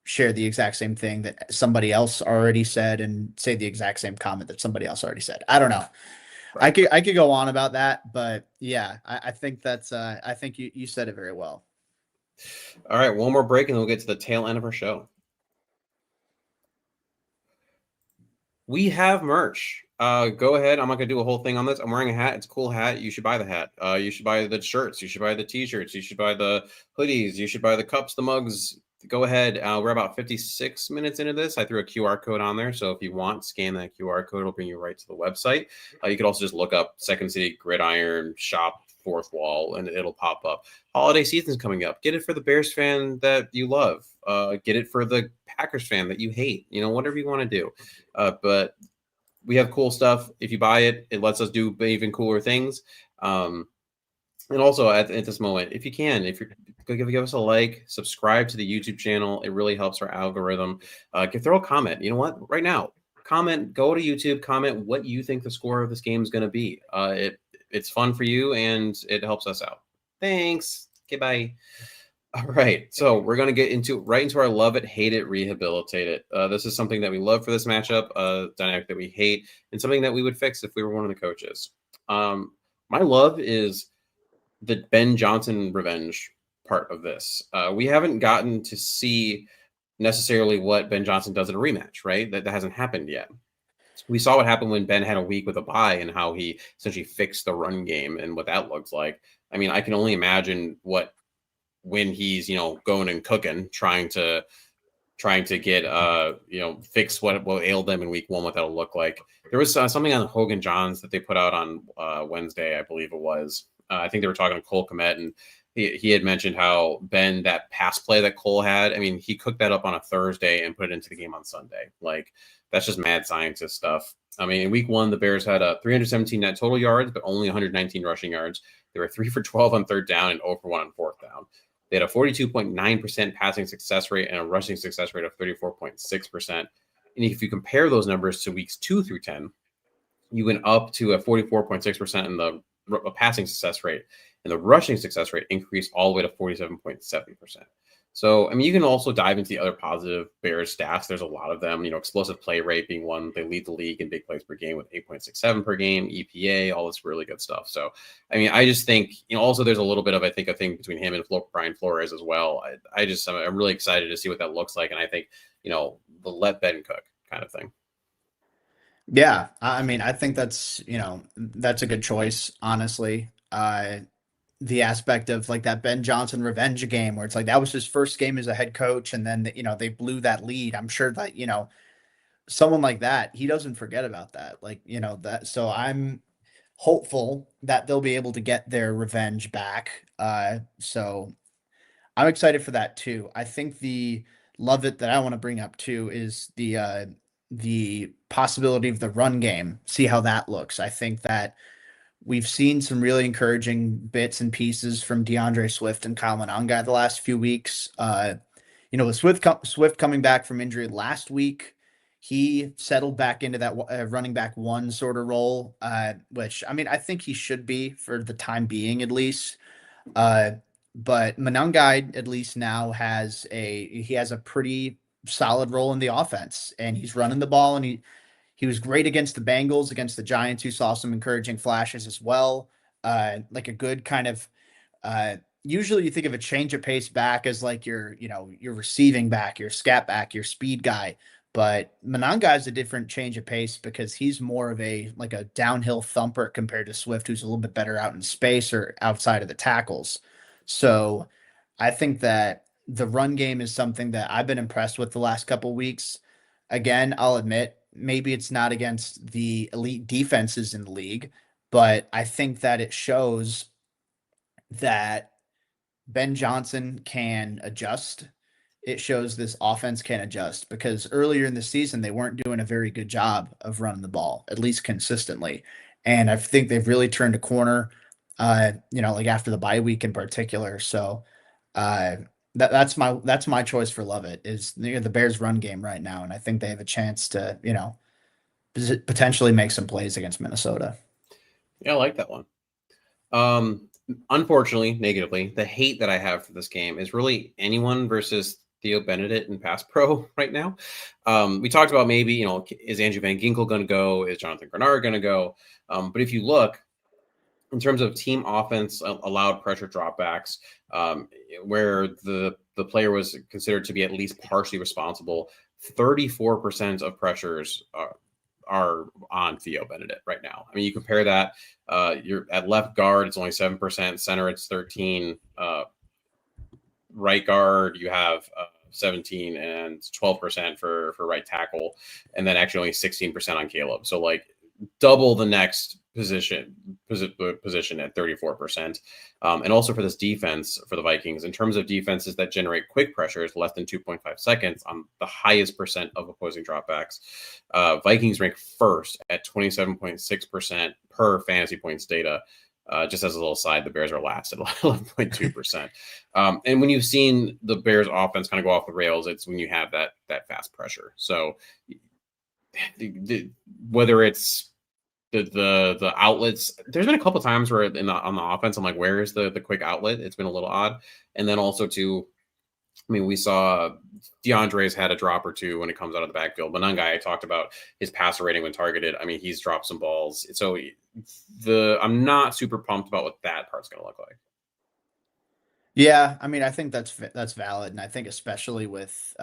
share the exact same thing that somebody else already said and say the exact same comment that somebody else already said. I don't know. Right. I could go on about that, but yeah, I think that's I think you said it very well. All right, one more break and we'll get to the tail end of our show. We have merch. Go ahead. I'm not gonna do a whole thing on this. I'm wearing a hat. It's a cool hat. You should buy the hat. You should buy the shirts. You should buy the t-shirts. You should buy the hoodies. You should buy the cups, the mugs. Go ahead. We're about 56 minutes into this. I threw a QR code on there, so if you want, scan that QR code. It'll bring you right to the website. You could also just look up Second City Gridiron Shop Fourth Wall, and it'll pop up. Holiday season's coming up. Get it for the Bears fan that you love. Get it for the Packers fan that you hate. Whatever you want to do. But we have cool stuff. If you buy it, it lets us do even cooler things. And also at this moment, if you give us a like, subscribe to the YouTube channel. It really helps our algorithm. Throw a comment. You know what? Right now, comment. Go to YouTube. Comment what you think the score of this game is going to be. It's fun for you and it helps us out. Thanks. Okay, bye. All right, so we're going to get into our love it, hate it, rehabilitate it. This is something that we love for this matchup, dynamic that we hate, and something that we would fix if we were one of the coaches. My love is the Ben Johnson revenge part of this. We haven't gotten to see necessarily what Ben Johnson does in a rematch, right? That hasn't happened yet. We saw what happened when Ben had a week with a bye and how he essentially fixed the run game and what that looks like. I mean, I can only imagine when he's going and cooking, trying to get fix what ailed them in week one, what that'll look like. There was something on Hogan Johns that they put out on Wednesday, I believe it was. I think they were talking to Cole Kmet, and he had mentioned how Ben, that pass play that Cole had, I mean, he cooked that up on a Thursday and put it into the game on Sunday. Like, that's just mad scientist stuff. I mean, in week one, the Bears had 317 net total yards, but only 119 rushing yards. They were 3 for 12 on third down and 0 for 1 on fourth down. They had a 42.9% passing success rate and a rushing success rate of 34.6%. And if you compare those numbers to weeks 2 through 10, you went up to a 44.6% in the passing success rate, and the rushing success rate increased all the way to 47.7%. So, I mean, you can also dive into the other positive Bears stats. There's a lot of them, explosive play rate being one. They lead the league in big plays per game with 8.67 per game, EPA, all this really good stuff. So, I mean, I just think, also there's a little bit of, I think, a thing between him and Brian Flores as well. I'm really excited to see what that looks like. And I think, the let Ben cook kind of thing. Yeah, I mean, I think that's that's a good choice, honestly. The aspect of like that Ben Johnson revenge game where it's like that was his first game as a head coach, and then they blew that lead. I'm sure that someone like that, he doesn't forget about that. Like that. So I'm hopeful that they'll be able to get their revenge back. So I'm excited for that too. I think the love it that I want to bring up too is the possibility of the run game. See how that looks. I think that we've seen some really encouraging bits and pieces from DeAndre Swift and Kyle Monangai the last few weeks. With Swift coming back from injury last week, he settled back into that running back one sort of role, which, I mean, I think he should be for the time being at least. But Monangai at least now has a pretty solid role in the offense, and he's running the ball, and he was great against the Bengals, against the Giants, who saw some encouraging flashes as well. Like a good kind of usually you think of a change of pace back as like your receiving back, your scat back, your speed guy. But Monangai is a different change of pace because he's more of a downhill thumper compared to Swift, who's a little bit better out in space or outside of the tackles. So I think that the run game is something that I've been impressed with the last couple of weeks. Again, I'll admit, maybe it's not against the elite defenses in the league, but I think that it shows that Ben Johnson can adjust. It shows this offense can adjust because earlier in the season, they weren't doing a very good job of running the ball, at least consistently. And I think they've really turned a corner, like after the bye week in particular. So that's my choice for Lovett is the Bears run game right now. And I think they have a chance to, potentially make some plays against Minnesota. Yeah, I like that one. Unfortunately, negatively, the hate that I have for this game is really anyone versus Theo Benedict in pass pro right now. We talked about maybe, is Andrew Van Ginkel going to go? Is Jonathan Grenard going to go? But if you look, in terms of team offense allowed pressure dropbacks, where the player was considered to be at least partially responsible, 34% of pressures are on Theo Benedict right now. I mean, you compare that, you're at left guard, it's only 7%, center it's 13, right guard you have 17 and 12% for right tackle, and then actually only 16% on Caleb. So like double the next position at 34%. And also for this defense for the Vikings, in terms of defenses that generate quick pressures less than 2.5 seconds, on the highest percent of opposing dropbacks, Vikings rank first at 27.6% per fantasy points data. Just as a little side, the Bears are last at 11.2%. And when you've seen the Bears offense kind of go off the rails, it's when you have that fast pressure. So whether it's the outlets, there's been a couple times where on the offense, I'm like, where is the quick outlet? It's been a little odd. And then also too, I mean, we saw DeAndre's had a drop or two when it comes out of the backfield. But one guy I talked about his passer rating when targeted. I mean, he's dropped some balls. So I'm not super pumped about what that part's going to look like. Yeah, I mean, I think that's valid, and I think especially with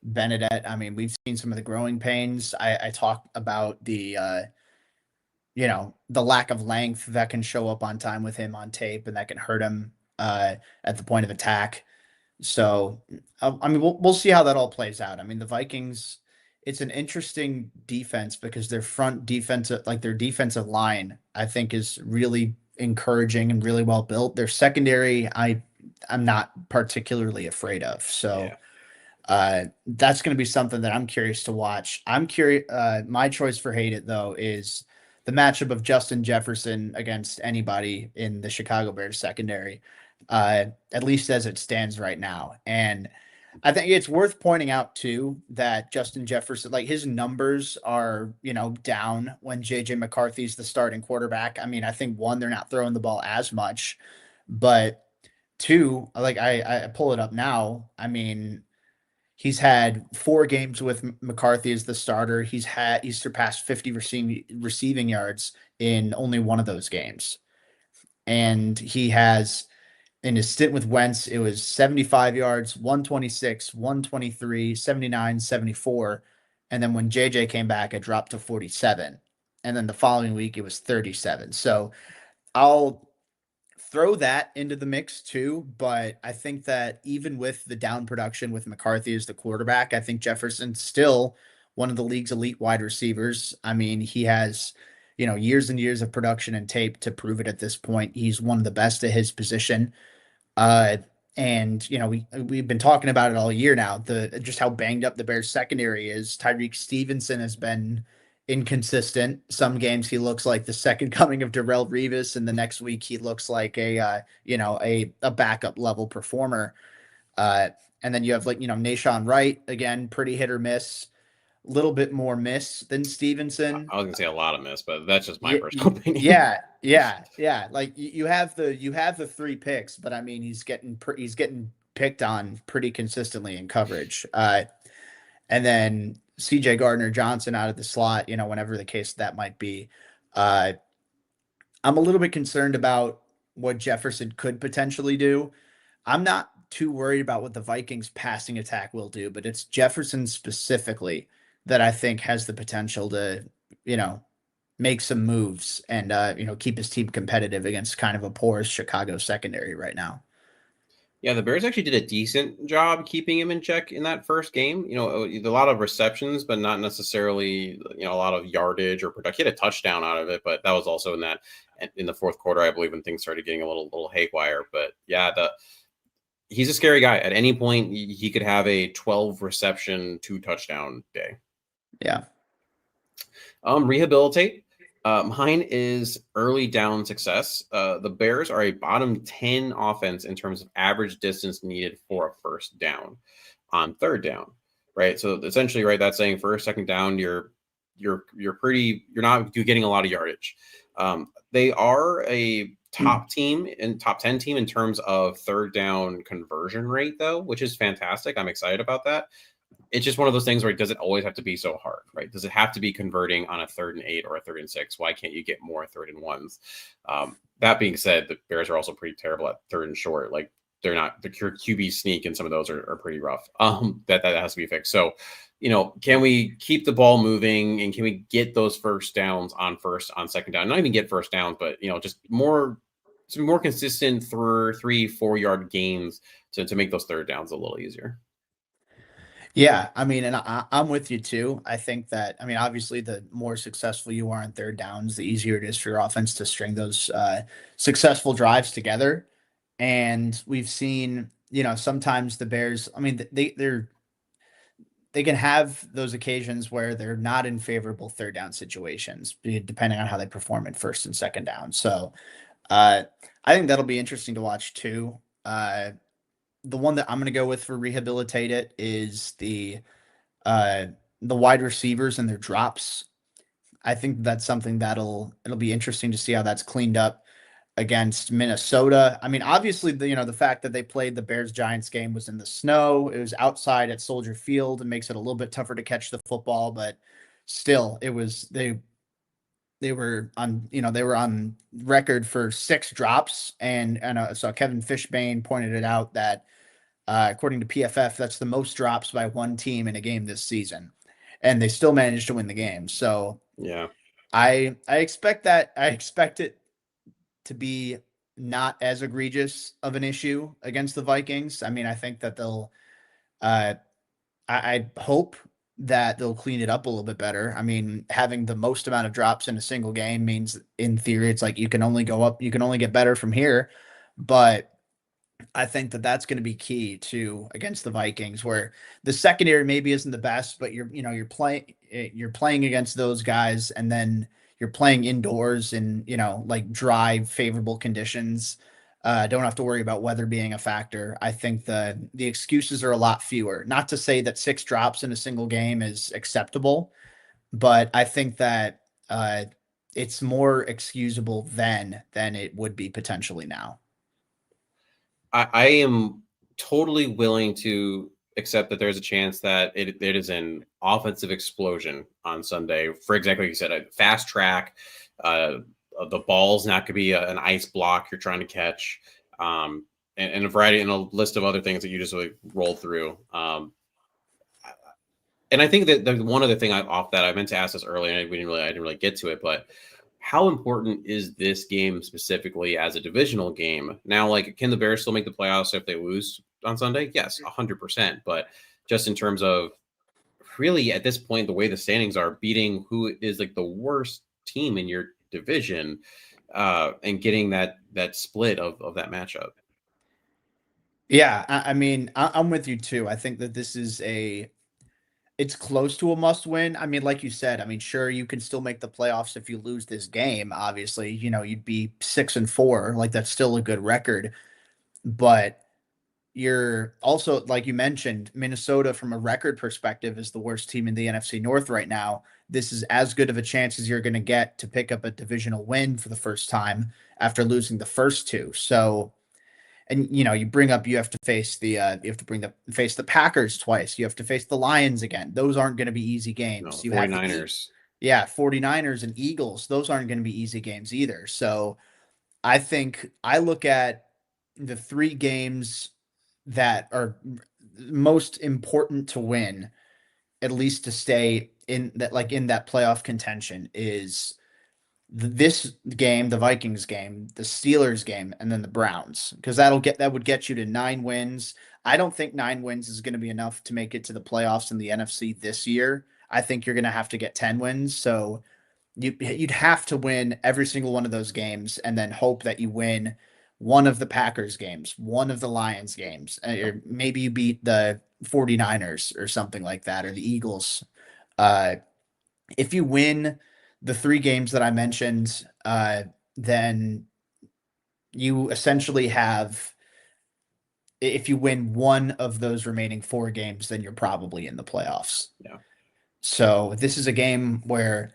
Benedict, I mean, we've seen some of the growing pains. I talk about the the lack of length that can show up on time with him on tape, and that can hurt him at the point of attack. So, I mean, we'll see how that all plays out. I mean, the Vikings, it's an interesting defense because their front defensive, like their defensive line, I think is really encouraging and really well built. Their secondary, I'm not particularly afraid of. So, that's going to be something that I'm curious to watch. I'm curious. My choice for hate it though is the matchup of Justin Jefferson against anybody in the Chicago Bears secondary, at least as it stands right now. And I think it's worth pointing out too that Justin Jefferson, like his numbers are, down when JJ McCarthy's the starting quarterback. I mean, I think one, they're not throwing the ball as much, but two, like I pull it up now. I mean, he's had 4 games with McCarthy as the starter. He's surpassed 50 receiving yards in only one of those games. And he has, in his stint with Wentz, it was 75 yards, 126, 123, 79, 74. And then when JJ came back, it dropped to 47. And then the following week, it was 37. So I'll throw that into the mix too. But I think that even with the down production with McCarthy as the quarterback, I think Jefferson's still one of the league's elite wide receivers. I mean, he has, years and years of production and tape to prove it at this point. He's one of the best at his position. And we've been talking about it all year now, just how banged up the Bears secondary is. Tyreek Stevenson has been inconsistent. Some games he looks like the second coming of Darrelle Revis, and the next week he looks like a backup level performer. And then you have Nahshon Wright, again, pretty hit or miss. Little bit more miss than Stevenson. I was gonna say a lot of miss, but that's just my personal opinion. Yeah. Like you have the 3 picks, but I mean he's getting picked on pretty consistently in coverage. And then CJ Gardner-Johnson out of the slot, whenever the case that might be. I'm a little bit concerned about what Jefferson could potentially do. I'm not too worried about what the Vikings passing attack will do, but it's Jefferson specifically that I think has the potential to, make some moves and, keep his team competitive against kind of a porous Chicago secondary right now. Yeah, the Bears actually did a decent job keeping him in check in that first game. A lot of receptions, but not necessarily, a lot of yardage or production. He had a touchdown out of it, but that was also in the fourth quarter, I believe, when things started getting a little haywire. But yeah, he's a scary guy. At any point, he could have a 12 reception, 2 touchdown day. Yeah. Rehabilitate. Mine is early down success. The Bears are a bottom 10 offense in terms of average distance needed for a first down on third down, right? So essentially, right, that's saying first, second down, you're not getting a lot of yardage. They are a top team and top 10 team in terms of third down conversion rate, though, which is fantastic. I'm excited about that. It's just one of those things where it doesn't always have to be so hard, right? Does it have to be converting on a 3rd and 8 or a 3rd and 6? Why can't you get more 3rd and 1s? That being said, the Bears are also pretty terrible at 3rd and short. Like they're not the QB sneak, and some of those are pretty rough. That has to be fixed. So, can we keep the ball moving, and can we get those first downs on 2nd down? Not even get first downs, but just some more consistent 3-4 yard gains to make those 3rd downs a little easier. Yeah, I mean, and I'm with you too. I think that, I mean, obviously, the more successful you are on 3rd downs, the easier it is for your offense to string those successful drives together. And we've seen, sometimes the Bears, I mean, they can have those occasions where they're not in favorable 3rd down situations, depending on how they perform in 1st and 2nd down. So I think that'll be interesting to watch too. The one that I'm going to go with for rehabilitate it is the wide receivers and their drops. I think that's something it'll be interesting to see how that's cleaned up against Minnesota. I mean, obviously, the fact that they played the Bears-Giants game was in the snow. It was outside at Soldier Field. It makes it a little bit tougher to catch the football, but still, it was they were on record for 6 drops, and so Kevin Fishbane pointed it out that according to PFF, that's the most drops by one team in a game this season, and they still managed to win the game. So yeah, I expect it to be not as egregious of an issue against the Vikings. I mean, I think that they'll I hope that they'll clean it up a little bit better. I mean, having the most amount of drops in a single game means, in theory, it's like you can only go up, you can only get better from here. But I think that that's going to be key to against the Vikings, where the secondary maybe isn't the best, but you're playing against those guys, and then you're playing indoors in like dry, favorable conditions. Don't have to worry about weather being a factor. I think the excuses are a lot fewer. Not to say that 6 drops in a single game is acceptable, but I think that it's more excusable than it would be potentially now. I am totally willing to accept that there's a chance that it is an offensive explosion on Sunday. For exactly like you said, a fast track, the ball's not going to be an ice block you're trying to catch, and a variety and a list of other things that you just really roll through. And I think that the one other thing I meant to ask this earlier, and I didn't really get to it, but how important is this game specifically as a divisional game? Now, like, can the Bears still make the playoffs if they lose on Sunday? Yes, 100%. But just in terms of really at this point, the way the standings are, beating who is like the worst team in your division, and getting that split of that matchup. Yeah, I mean, I'm with you too. I think that this is it's close to a must win. I mean, like you said, I mean, sure, you can still make the playoffs if you lose this game. Obviously, you'd be 6-4. Like, that's still a good record. But you're also, like you mentioned, Minnesota, from a record perspective, is the worst team in the NFC North right now. This is as good of a chance as you're going to get to pick up a divisional win for the first time after losing the first 2. So, and you bring up, you have to face face the Packers twice. You have to face the Lions again. Those aren't going to be easy games. No, 49ers. 49ers and Eagles. Those aren't going to be easy games either. So I think I look at the 3 games that are most important to win, at least to stay in that playoff contention, is this game, the Vikings game, the Steelers game, and then the Browns, because that would get you to 9 wins. I don't think 9 wins is going to be enough to make it to the playoffs in the NFC this year. I think you're going to have to get 10 wins. So you'd have to win every single one of those games, and then hope that you win one of the Packers games, one of the Lions games, or maybe you beat the 49ers or something like that, or the Eagles. If you win the 3 games that I mentioned, then you essentially have, if you win one of those remaining 4 games, then you're probably in the playoffs. Yeah. So this is a game where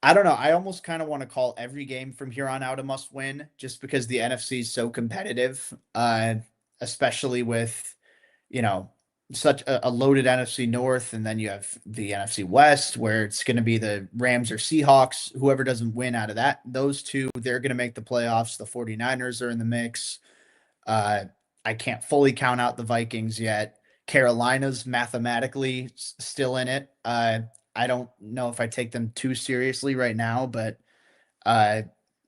I don't know. I almost kind of want to call every game from here on out a must win just because the NFC is so competitive, especially with, you know, such a loaded NFC North. And then you have the NFC West where it's going to be the Rams or Seahawks. Whoever doesn't win out of those two, they're going to make the playoffs. The 49ers are in the mix. Uh, I can't fully count out the Vikings yet. Carolina's mathematically still in it. I don't know if I take them too seriously right now, but uh,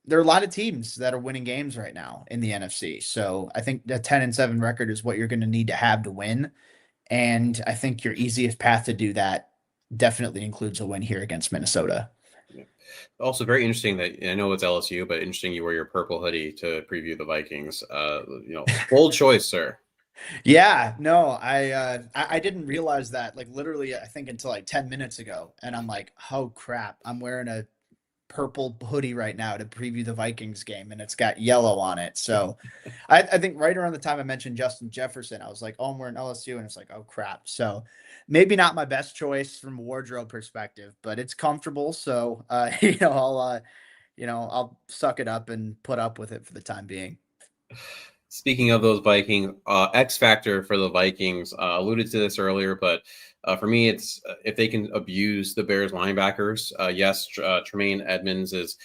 there are a lot of teams that are winning games right now in the NFC. So I think a 10-7 record is what you're going to need to have to win. And I think your easiest path to do that definitely includes a win here against Minnesota. Yeah. Also, very interesting that I know it's LSU, but interesting you wear your purple hoodie to preview the Vikings. Bold choice, sir. Yeah, no, I didn't realize that like literally I think until like 10 minutes ago. And I'm like, oh crap, I'm wearing a purple hoodie right now to preview the Vikings game and it's got yellow on it. So I think right around the time I mentioned Justin Jefferson, I was like, oh, I'm wearing LSU, and it's like, oh crap. So maybe not my best choice from a wardrobe perspective, but it's comfortable. So I'll suck it up and put up with it for the time being. Speaking of those Viking X factor for the Vikings, alluded to this earlier, but for me, it's if they can abuse the Bears linebackers. Yes, Tremaine Edmonds is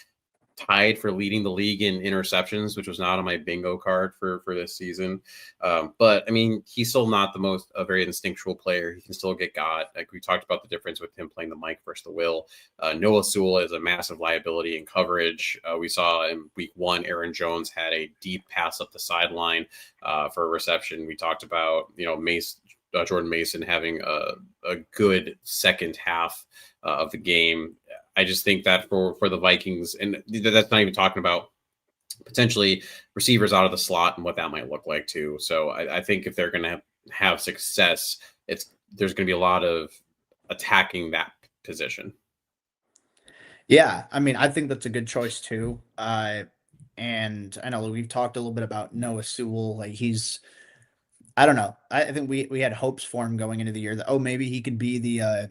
tied for leading the league in interceptions, which was not on my bingo card for this season. But I mean, he's still not the most a very instinctual player. He can still get got. Like we talked about the difference with him playing the Mike versus the Will. Noah Sewell is a massive liability in coverage. We saw in week 1, Aaron Jones had a deep pass up the sideline for a reception. We talked about, Jordan Mason having a good second half of the game. I just think that for the Vikings, and that's not even talking about potentially receivers out of the slot and what that might look like too. So I think if they're going to have success, there's going to be a lot of attacking that position. Yeah, I mean, I think that's a good choice too. And I know we've talked a little bit about Noah Sewell. Like I don't know. I think we had hopes for him going into the year that maybe he could be the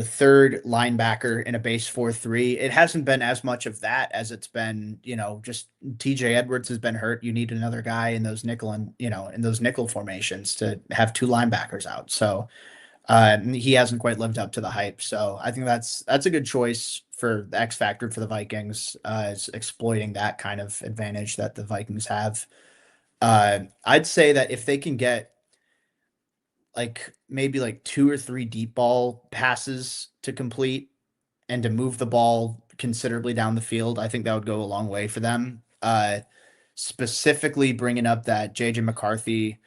third linebacker in a base 4-3. It hasn't been as much of that as it's been, just TJ Edwards has been hurt. You need another guy in those nickel in those nickel formations to have two linebackers out. So he hasn't quite lived up to the hype. So I think that's a good choice for the X factor for the Vikings, is exploiting that kind of advantage that the Vikings have. I'd say that if they can get maybe 2 or 3 deep ball passes to complete and to move the ball considerably down the field, I think that would go a long way for them. Specifically bringing up that JJ McCarthy,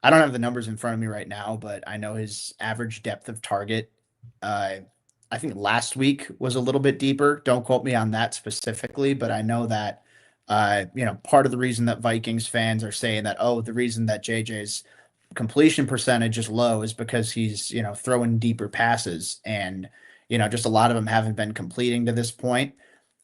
I don't have the numbers in front of me right now, but I know his average depth of target, I think last week was a little bit deeper. Don't quote me on that specifically, but I know that, part of the reason that Vikings fans are saying that, the reason that JJ's completion percentage is low is because he's, throwing deeper passes and, just a lot of them haven't been completing to this point.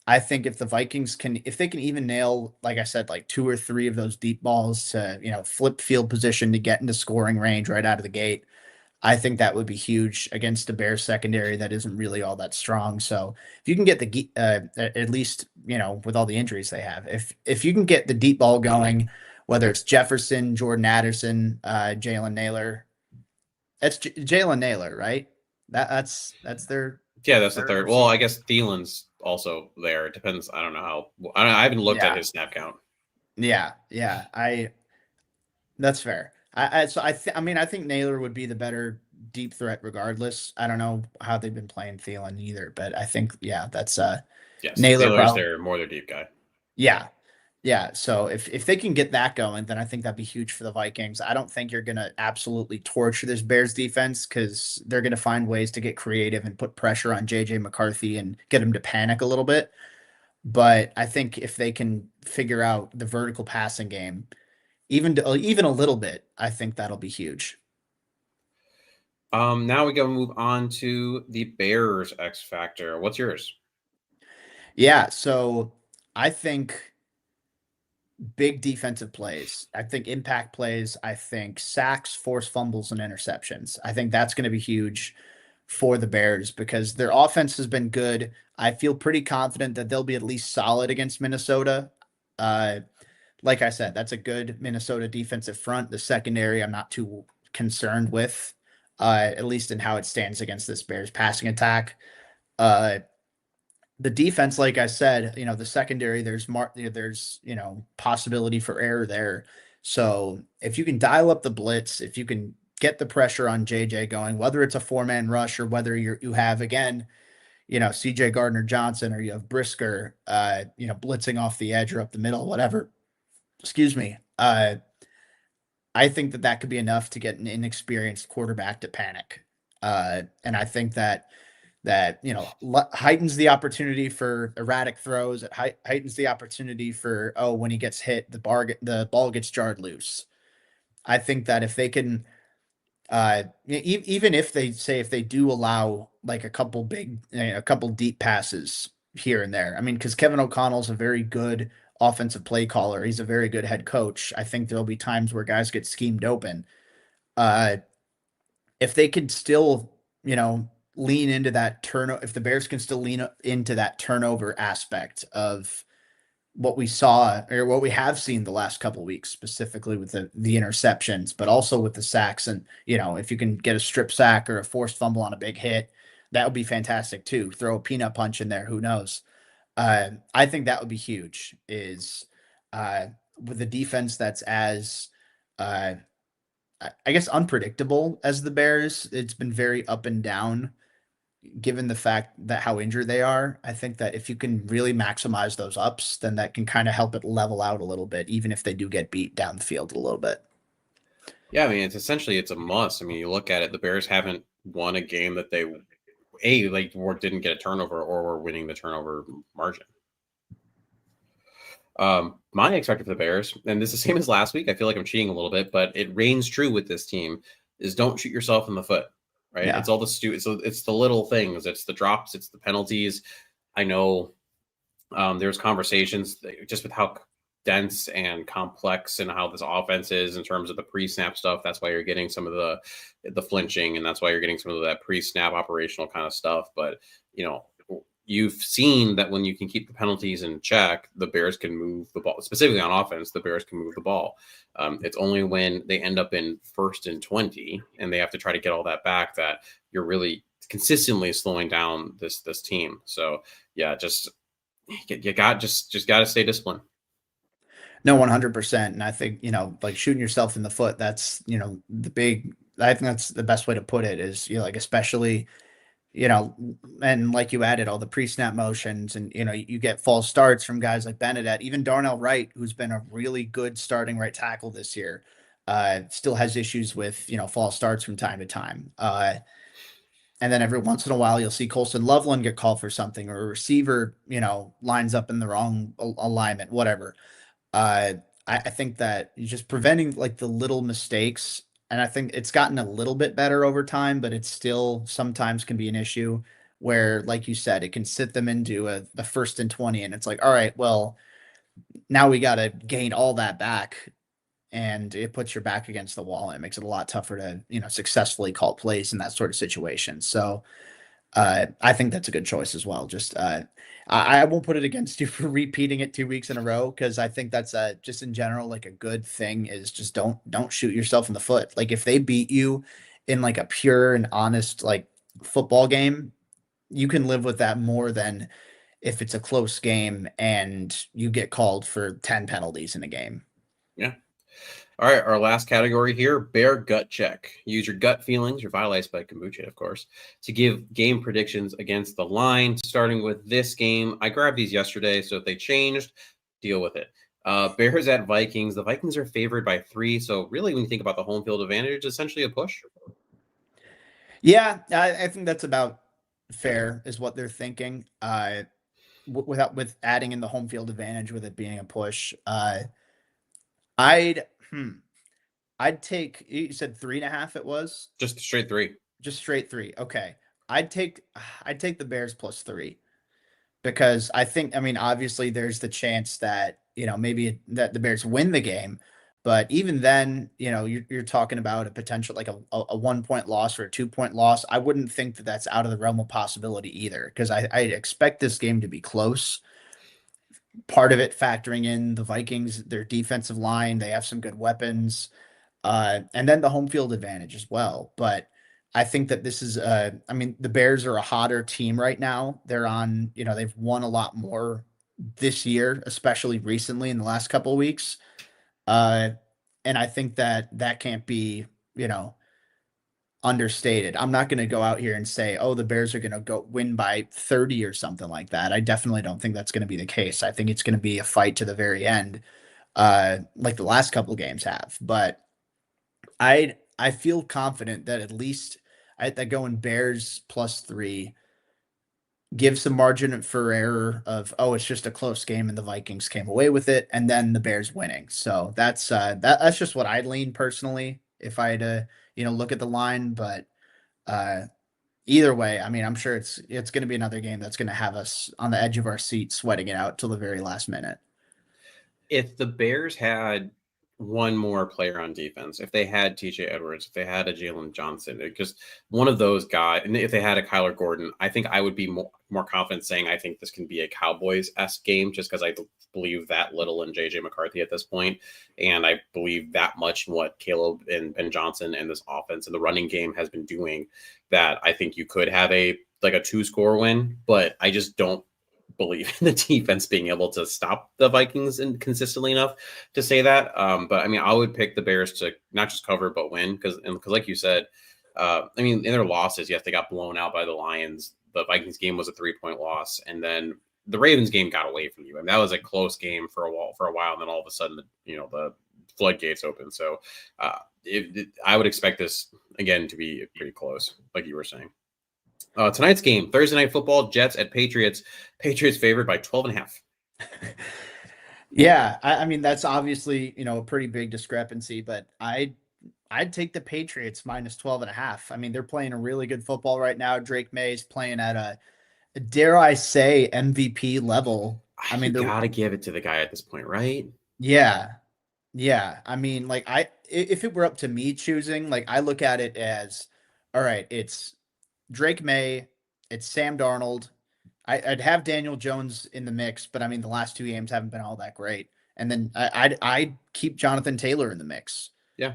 I think if the Vikings if they can even nail, like I said, 2 or 3 of those deep balls to, flip field position to get into scoring range right out of the gate, I think that would be huge against a Bears secondary that isn't really all that strong. So if you can get at least, with all the injuries they have, if you can get the deep ball going, whether it's Jefferson, Jordan Addison, Jalen Naylor, that's Jalen Naylor, right? That's their That's the third. Well, I guess Thielen's also there. It depends. I don't know how. I haven't looked at his snap count. Yeah. That's fair. I think Naylor would be the better deep threat regardless. I don't know how they've been playing Thielen either, but I think that's yes, Naylor Naylor's their deep guy. Yeah. Yeah. So if they can get that going, then I think that'd be huge for the Vikings. I don't think you're gonna absolutely torture this Bears defense because they're gonna find ways to get creative and put pressure on JJ McCarthy and get him to panic a little bit. But I think if they can figure out the vertical passing game, even a little bit, I think that'll be huge. Now we go move on to the Bears X Factor. What's yours? Yeah, so I think big defensive plays. I think impact plays. I think sacks, forced fumbles, and interceptions. I think that's going to be huge. for the Bears because their offense has been good. I feel pretty confident that they'll be at least solid against Minnesota. Uh, like I said, that's a good Minnesota defensive front. The secondary, I'm not too concerned with, at least in how it stands against this Bears passing attack. Uh, the defense, like I said, the secondary, there's possibility for error there. So if you can dial up the blitz, if you can get the pressure on JJ going, whether it's a 4-man rush or whether you have again, CJ Gardner Johnson or you have Brisker, blitzing off the edge or up the middle, whatever. Excuse me. I think that could be enough to get an inexperienced quarterback to panic. And I think that heightens the opportunity for erratic throws. It heightens the opportunity for when he gets hit, the ball gets jarred loose. I think that if they can, even if they do allow like a couple deep passes here and there. I mean, because Kevin O'Connell's a very good offensive play caller. He's a very good head coach. I think there'll be times where guys get schemed open. If they could still, lean into that turnover, if the Bears can still lean into that turnover aspect of what we saw or what we have seen the last couple of weeks, specifically with the interceptions, but also with the sacks. And, if you can get a strip sack or a forced fumble on a big hit, that would be fantastic too. Throw a peanut punch in there. Who knows? I think that would be huge with the defense that's as, I guess, unpredictable as the Bears. It's been very up and down given the fact that how injured they are. I think that if you can really maximize those ups, then that can kind of help it level out a little bit, even if they do get beat down the field a little bit. Yeah, I mean, it's a must. I mean, you look at it, the Bears haven't won a game that they or didn't get a turnover or were winning the turnover margin. My X factor for the Bears, and this is the same as last week. I feel like I'm cheating a little bit, but it reigns true with this team: is don't shoot yourself in the foot. Right? Yeah. It's all the so it's the little things. It's the drops. It's the penalties. I know there's conversations just with how dense and complex and how this offense is in terms of the pre-snap stuff. That's why you're getting some of the flinching, and that's why you're getting some of that pre-snap operational kind of stuff. But you've seen that when you can keep the penalties in check, the Bears can move the ball. Specifically on offense, the Bears can move the ball. It's only when they end up in 1st and 20 and they have to try to get all that back that you're really consistently slowing down this team. So yeah, just got to stay disciplined. No, 100%. And I think, like shooting yourself in the foot, that's, I think that's the best way to put it is, especially, and like you added all the pre-snap motions and, you get false starts from guys like Benedette, even Darnell Wright, who's been a really good starting right tackle this year, still has issues with, false starts from time to time. And then every once in a while, you'll see Colson Loveland get called for something or a receiver, lines up in the wrong alignment, whatever. I think that you're just preventing like the little mistakes. And I think it's gotten a little bit better over time, but it still sometimes can be an issue where, like you said, it can sit them into the 1st and 20. And it's like, all right, well, now we got to gain all that back. And it puts your back against the wall. And it makes it a lot tougher to, successfully call plays in that sort of situation. So I think that's a good choice as well. Just I won't put it against you for repeating it 2 weeks in a row because I think that's just in general like a good thing is just don't shoot yourself in the foot. Like if they beat you in like a pure and honest like football game, you can live with that more than if it's a close game and you get called for 10 penalties in a game. Yeah. All right, our last category here, Bear Gut Check. Use your gut feelings, revitalized by kombucha, of course, to give game predictions against the line. Starting with this game, I grabbed these yesterday, so if they changed, deal with it. Bears at Vikings. The Vikings are favored by 3, so really when you think about the home field advantage, essentially a push. Yeah, I think that's about fair is what they're thinking. With adding in the home field advantage with it being a push. I'd take, you said 3.5 it was? Just straight 3. Just straight 3. Okay. I'd take the Bears plus 3 because I think, I mean, obviously there's the chance that, maybe that the Bears win the game, But even then, you're talking about a potential like a 1 point loss or a 2 point loss. I wouldn't think that that's out of the realm of possibility either, because I expect this game to be close. Part of it factoring in the Vikings, their defensive line, they have some good weapons, and then the home field advantage as well. But I think that this is, I mean, the Bears are a hotter team right now. They're on, they've won a lot more this year, especially recently in the last couple of weeks. Uh, and I think that that can't be, you know, understated. I'm not going to go out here and say, oh, the Bears are going to go win by 30 or something like that. I definitely don't think that's going to be the case. I think it's going to be a fight to the very end, like the last couple of games have. But I feel confident that at least that going Bears +3 give some margin for error of, oh, it's just a close game and the Vikings came away with it, and then the Bears winning. So that's just what I'd lean personally if I had to look at the line. But uh, either way, I mean, I'm sure it's going to be another game that's going to have us on the edge of our seat, sweating it out till the very last minute. If the Bears had one more player on defense, if they had TJ Edwards, if they had a Jalen Johnson, just one of those guys, and if they had a Kyler Gordon, I think I would be more confident saying I think this can be a Cowboys-esque game, just because I believe that little in JJ McCarthy at this point, and I believe that much in what Caleb and Ben Johnson and this offense and the running game has been doing, that I think you could have a 2-score win. But I just don't believe in the defense being able to stop the Vikings and consistently enough to say that. But I mean, I would pick the Bears to not just cover but win, because like you said, I mean, in their losses, yes, they got blown out by the Lions. The Vikings game was a 3-point loss, and then the Ravens game got away from you. I mean, that was a close game for a while, and then all of a sudden, the floodgates open. So I would expect this again to be pretty close, like you were saying. Tonight's game, Thursday Night Football, Jets at Patriots. Patriots favored by 12.5. Yeah, I mean, that's obviously, a pretty big discrepancy, but I'd take the Patriots -12.5. I mean, they're playing a really good football right now. Drake May's playing at a dare I say, MVP level. I mean, you gotta give it to the guy at this point, right? Yeah. Yeah. I mean, like, if it were up to me choosing, like, I look at it as, all right, it's Drake May, it's Sam Darnold. I'd have Daniel Jones in the mix, but I mean, the last 2 games haven't been all that great. And then I'd keep Jonathan Taylor in the mix. Yeah.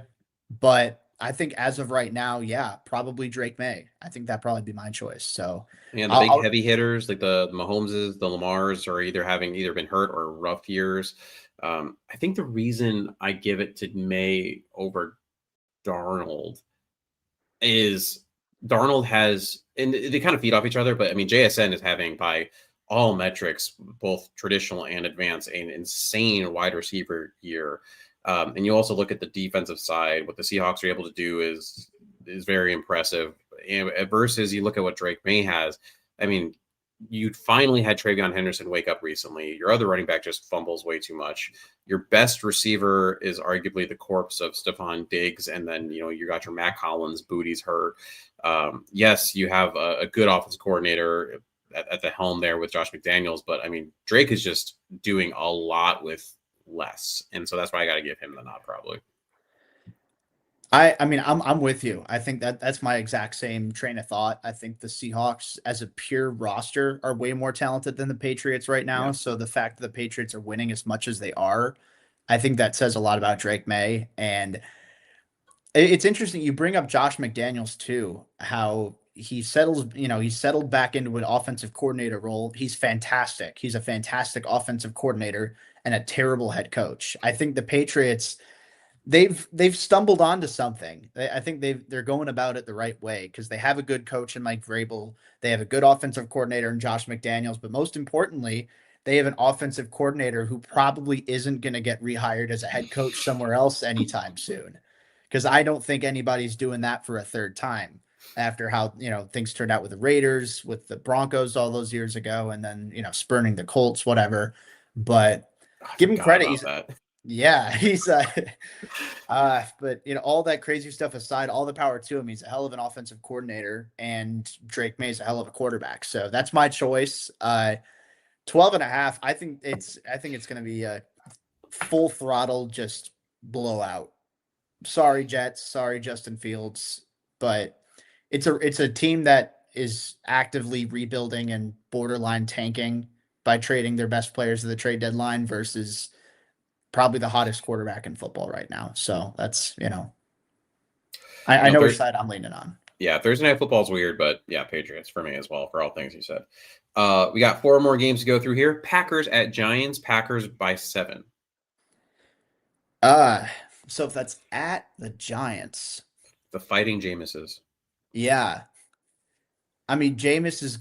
But I think as of right now, yeah, probably Drake May. I think that'd probably be my choice. So yeah, the big heavy hitters like the Mahomeses, the Lamars are either been hurt or rough years. I think the reason I give it to May over Darnold is Darnold has, and they kind of feed off each other, but I mean, JSN is having, by all metrics, both traditional and advanced, an insane wide receiver year. And you also look at the defensive side, what the Seahawks are able to do is very impressive. And versus you look at what Drake May has. I mean, you finally had Travion Henderson wake up recently. Your other running back just fumbles way too much. Your best receiver is arguably the corpse of Stephon Diggs. And then, you got your Matt Collins, Booty's hurt. Yes, you have a good offensive coordinator at the helm there with Josh McDaniels. But, I mean, Drake is just doing a lot with less. And so that's why I got to give him the nod probably. I mean, I'm with you. I think that's my exact same train of thought. I think the Seahawks as a pure roster are way more talented than the Patriots right now. Yeah. So the fact that the Patriots are winning as much as they are, I think that says a lot about Drake May. And it's interesting you bring up Josh McDaniels too, how he settled back into an offensive coordinator role. He's fantastic. He's a fantastic offensive coordinator and a terrible head coach. I think the Patriots, they've stumbled onto something. I think they're going about it the right way, because they have a good coach in Mike Vrabel. They have a good offensive coordinator in Josh McDaniels, but most importantly, they have an offensive coordinator who probably isn't going to get rehired as a head coach somewhere else anytime soon, because I don't think anybody's doing that for a third time after how things turned out with the Raiders, with the Broncos all those years ago, and then spurning the Colts, whatever. But give him credit. He's but all that crazy stuff aside, all the power to him. He's a hell of an offensive coordinator, and Drake May's a hell of a quarterback. So that's my choice. 12.5. I think it's going to be a full throttle, just blowout. Sorry, Jets. Sorry, Justin Fields. But it's a team that is actively rebuilding and borderline tanking by trading their best players to the trade deadline versus probably the hottest quarterback in football right now. So that's, I know which side I'm leaning on. Yeah, Thursday Night Football is weird, but yeah, Patriots for me as well, for all things you said. We got 4 more games to go through here. Packers at Giants. Packers by 7. So if that's at the Giants, The Fighting Jameses. yeah. I mean, Jameis is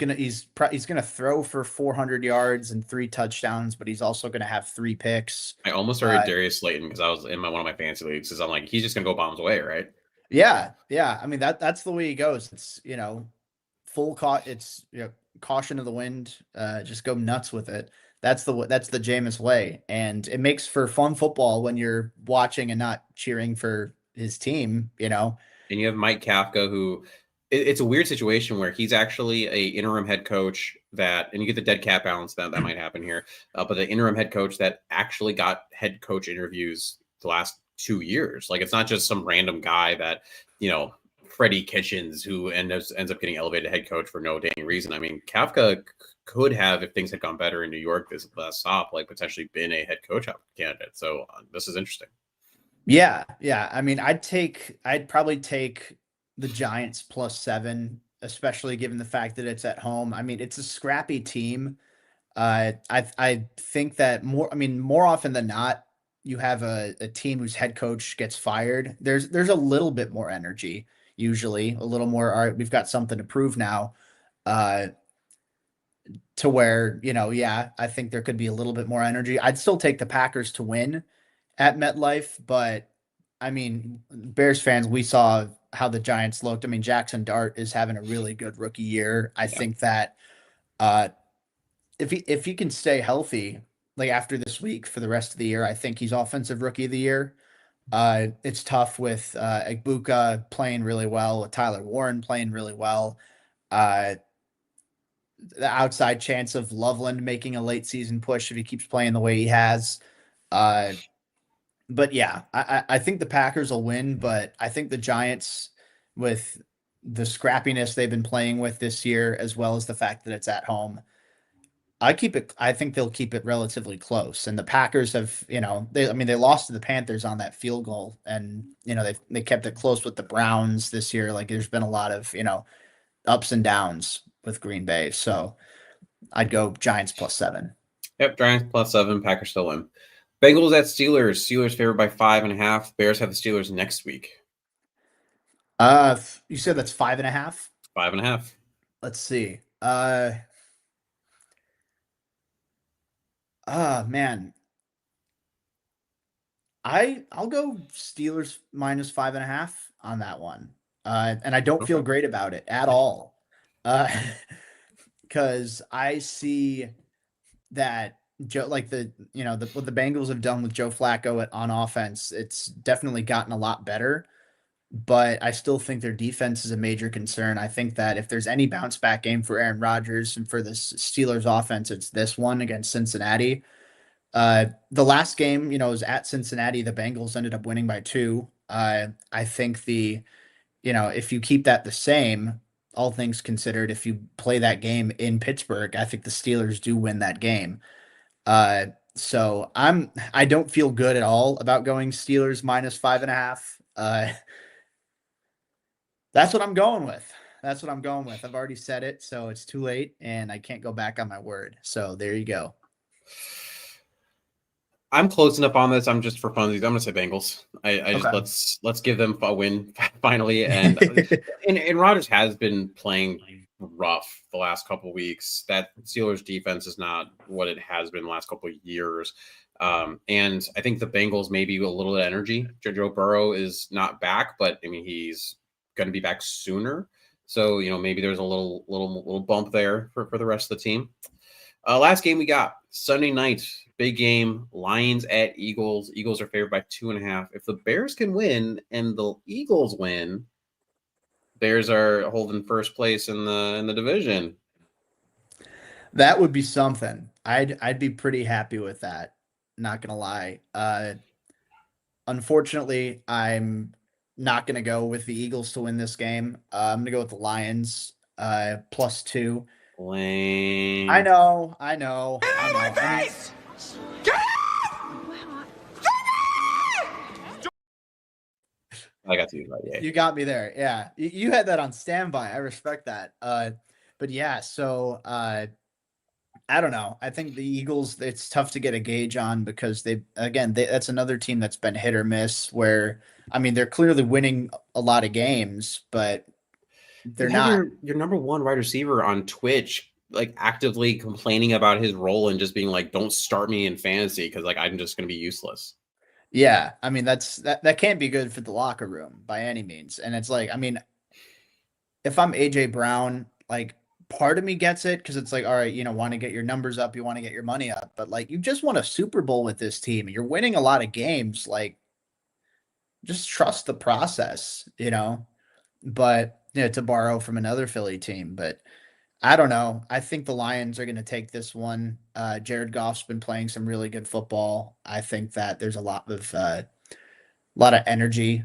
he's gonna throw for 400 yards and 3 touchdowns, but he's also gonna have 3 picks. I almost started Darius Slayton because I was in one of my fantasy leagues because I'm like, he's just gonna go bombs away, right? Yeah. I mean, that's the way he goes. It's caution of the wind. Just go nuts with it. That's the Jameis way, and it makes for fun football when you're watching and not cheering for his team. And you have Mike Kafka, who it's a weird situation where he's actually a interim head coach and you get the dead cap balance that might happen here, but the interim head coach that actually got head coach interviews the last 2 years. Like, it's not just some random guy that, Freddie Kitchens, who ends up getting elevated head coach for no dang reason. I mean, Kafka could have, if things had gone better in New York this last stop, like potentially been a head coach candidate. So this is interesting. Yeah. I mean, I'd probably take the Giants +7, especially given the fact that it's at home. I mean, it's a scrappy team. I think that more often than not, you have a team whose head coach gets fired. There's a little bit more energy, usually a little more. All right, we've got something to prove now. To where, I think there could be a little bit more energy. I'd still take the Packers to win at MetLife, but I mean, Bears fans, we saw how the Giants looked. I mean, Jackson Dart is having a really good rookie year. I think that if he can stay healthy, like after this week for the rest of the year, I think he's offensive rookie of the year. It's tough with Egbuka playing really well, with Tyler Warren playing really well. The outside chance of Loveland making a late season push if he keeps playing the way he has. But yeah, I think the Packers will win, but I think the Giants, with the scrappiness they've been playing with this year, as well as the fact that it's at home, I think they'll keep it relatively close. And the Packers have, they lost to the Panthers on that field goal, and they kept it close with the Browns this year. Like, there's been a lot of ups and downs with Green Bay, so I'd go Giants +7. Yep, Giants +7. Packers still win. Bengals at Steelers. Steelers favored by 5.5. Bears have the Steelers next week. You said that's 5.5. 5.5. Let's see. Man, I'll go Steelers -5.5 on that one. And I don't feel great about it at all. Because I see that what the Bengals have done with Joe Flacco on offense, it's definitely gotten a lot better. But I still think their defense is a major concern. I think that if there's any bounce back game for Aaron Rodgers and for the Steelers offense, it's this one against Cincinnati. The last game, was at Cincinnati. The Bengals ended up winning by 2. I think if you keep that the same, all things considered, if you play that game in Pittsburgh, I think the Steelers do win that game. So I don't feel good at all about going Steelers -5.5. That's what I'm going with. I've already said it, so it's too late, and I can't go back on my word. So there you go. I'm close enough on this. I'm just for funsies. I'm gonna say Bengals. Let's give them a win finally. And and Rodgers has been playing rough the last couple of weeks. That Steelers defense is not what it has been the last couple of years. And I think the Bengals maybe a little bit of energy. Joe Burrow is not back, but I mean he's going to be back sooner. So maybe there's a little bump there for the rest of the team. Last game we got Sunday night, big game, Lions at Eagles. Eagles are favored by 2.5. If the Bears can win and the Eagles win, Bears are holding first place in the division. That would be something. I'd be pretty happy with that. Not gonna lie. Unfortunately, I'm not going to go with the Eagles to win this game. I'm going to go with the Lions +2. Lame. I know. I mean, I got to use that. Yeah. you got me there. Yeah, you had that on standby. I respect that. But yeah, so I don't know. I think the Eagles, it's tough to get a gauge on because that's another team that's been hit or miss where, I mean, they're clearly winning a lot of games, but You they're have not. your number one wide receiver on Twitch, like actively complaining about his role and just being like, "Don't start me in fantasy because like I'm just going to be useless." Yeah. I mean, that can't be good for the locker room by any means. And it's like, I mean, if I'm AJ Brown, like part of me gets it because it's like, all right, want to get your numbers up, you want to get your money up, but like you just won a Super Bowl with this team and you're winning a lot of games. Like, just trust the process. But to borrow from another Philly team, but I don't know. I think the Lions are going to take this one. Jared Goff's been playing some really good football. I think that there's a lot of energy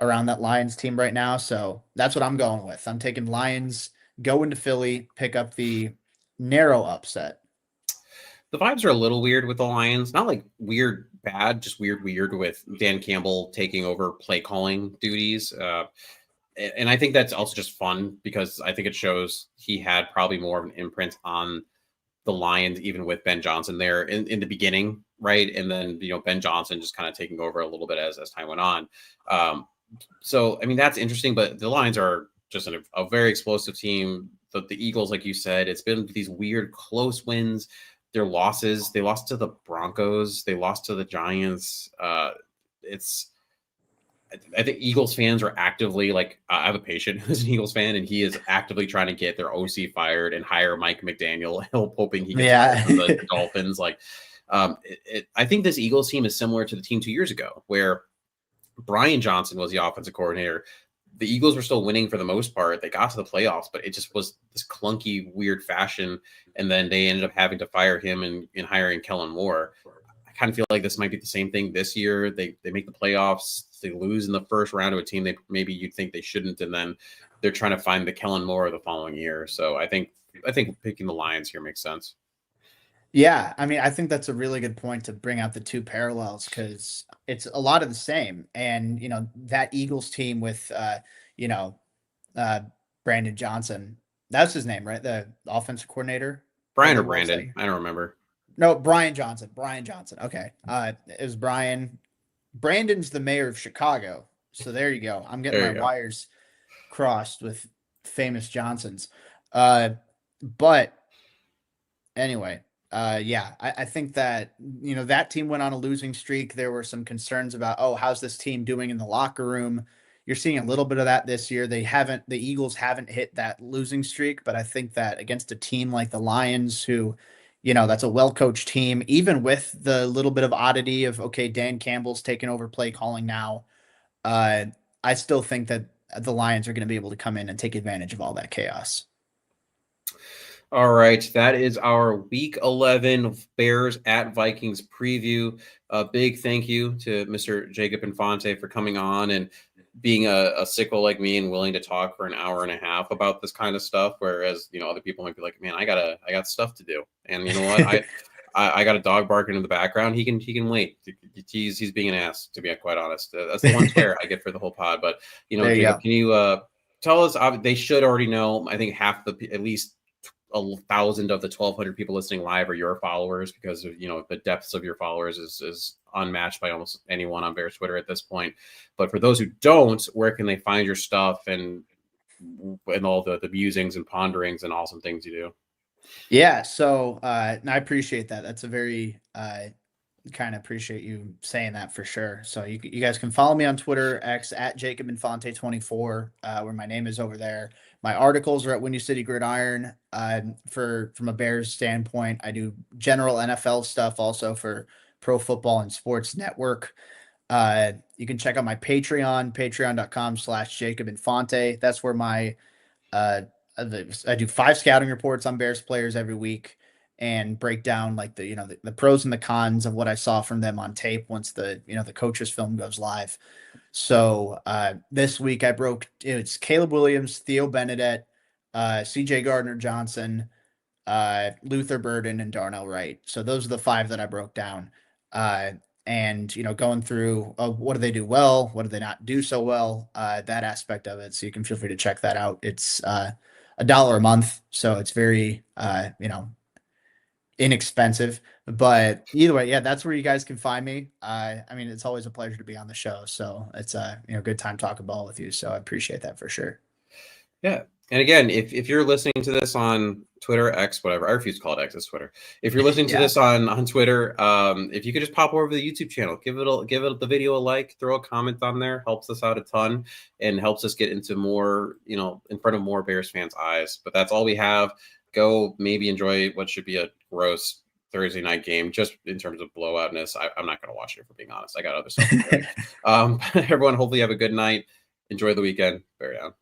around that Lions team right now. So that's what I'm going with. I'm taking Lions, go into Philly, pick up the narrow upset. The vibes are a little weird with the Lions. Not like weird bad, just weird with Dan Campbell taking over play calling duties. And I think that's also just fun because I think it shows he had probably more of an imprint on the Lions, even with Ben Johnson there in the beginning, right? And then Ben Johnson just kind of taking over a little bit as time went on. So I mean that's interesting, but the Lions are just a very explosive team. The Eagles, like you said, it's been these weird close wins. Their losses, they lost to the Broncos, they lost to the Giants. I think Eagles fans are actively like I have a patient who's an Eagles fan, and he is actively trying to get their OC fired and hire Mike McDaniel, hoping he gets Yeah. from the Dolphins. Like, I think this Eagles team is similar to the team 2 years ago, where Brian Johnson was the offensive coordinator. The Eagles were still winning for the most part. They got to the playoffs, but it just was this clunky, weird fashion. And then they ended up having to fire him and hiring Kellen Moore. I kind of feel like this might be the same thing this year. They make the playoffs, they lose in the first round to a team they maybe you'd think they shouldn't, and then they're trying to find the Kellen Moore the following year. So I think picking the Lions here makes sense. Yeah, I mean, I think that's a really good point to bring out the two parallels because it's a lot of the same. And that Eagles team with you know, uh Brandon Johnson, that's his name, right? The offensive coordinator. Brian or What was that? Brandon, I don't remember. No, Brian Johnson. Brian Johnson. Okay. It was Brian. Brandon's the mayor of Chicago. So there you go. I'm getting my wires crossed with famous Johnsons. But anyway, yeah, I think that that team went on a losing streak. There were some concerns about, how's this team doing in the locker room? You're seeing a little bit of that this year. The Eagles haven't hit that losing streak, but I think that against a team like the Lions, who, that's a well-coached team, even with the little bit of oddity of, okay, Dan Campbell's taken over play calling now. I still think that the Lions are going to be able to come in and take advantage of all that chaos. All right, that is our Week 11 Bears at Vikings preview. A big thank you to Mr. Jacob Infante for coming on and being a sicko like me and willing to talk for an hour and a half about this kind of stuff. Whereas other people might be like, "Man, I got stuff to do," and you know what, I got a dog barking in the background. He can wait. He's being an ass, to be quite honest. That's the one swear I get for the whole pod. But Jacob, can you tell us? They should already know. I think at least 1,000 of the 1,200 people listening live are your followers because the depths of your followers is unmatched by almost anyone on Bears Twitter at this point. But for those who don't, where can they find your stuff and all the musings and ponderings and awesome things you do? Yeah, so and I appreciate that. That's a very kind of appreciate you saying that for sure. So you guys can follow me on Twitter, X at Jacob Infante 24, where my name is over there. My articles are at Windy City Gridiron. From a Bears standpoint, I do general NFL stuff also for Pro Football and Sports Network. You can check out my Patreon, patreon.com/Jacob Infante. That's where I do 5 scouting reports on Bears players every week. and break down like the pros and the cons of what I saw from them on tape once the coaches film goes live. So this week it's Caleb Williams, Theo Benedette, CJ Gardner Johnson, Luther Burden, and Darnell Wright. So those are the 5 that I broke down. And going through what do they do well, what do they not do so well, that aspect of it. So you can feel free to check that out. It's $1 a month, so it's very inexpensive. But either way, yeah, that's where you guys can find me. I mean, it's always a pleasure to be on the show. So it's a good time talking ball with you. So I appreciate that for sure. Yeah. And again, if you're listening to this on Twitter, X, whatever, I refuse to call it X, it's Twitter. If you're listening to this on Twitter, if you could just pop over to the YouTube channel, give it the video a like, throw a comment on there, helps us out a ton and helps us get into more, in front of more Bears fans' eyes. But that's all we have. Go maybe enjoy what should be a gross Thursday night game, just in terms of blowoutness. I'm not going to watch it, for being honest. I got other stuff to do. Everyone, hopefully have a good night. Enjoy the weekend. Bear down.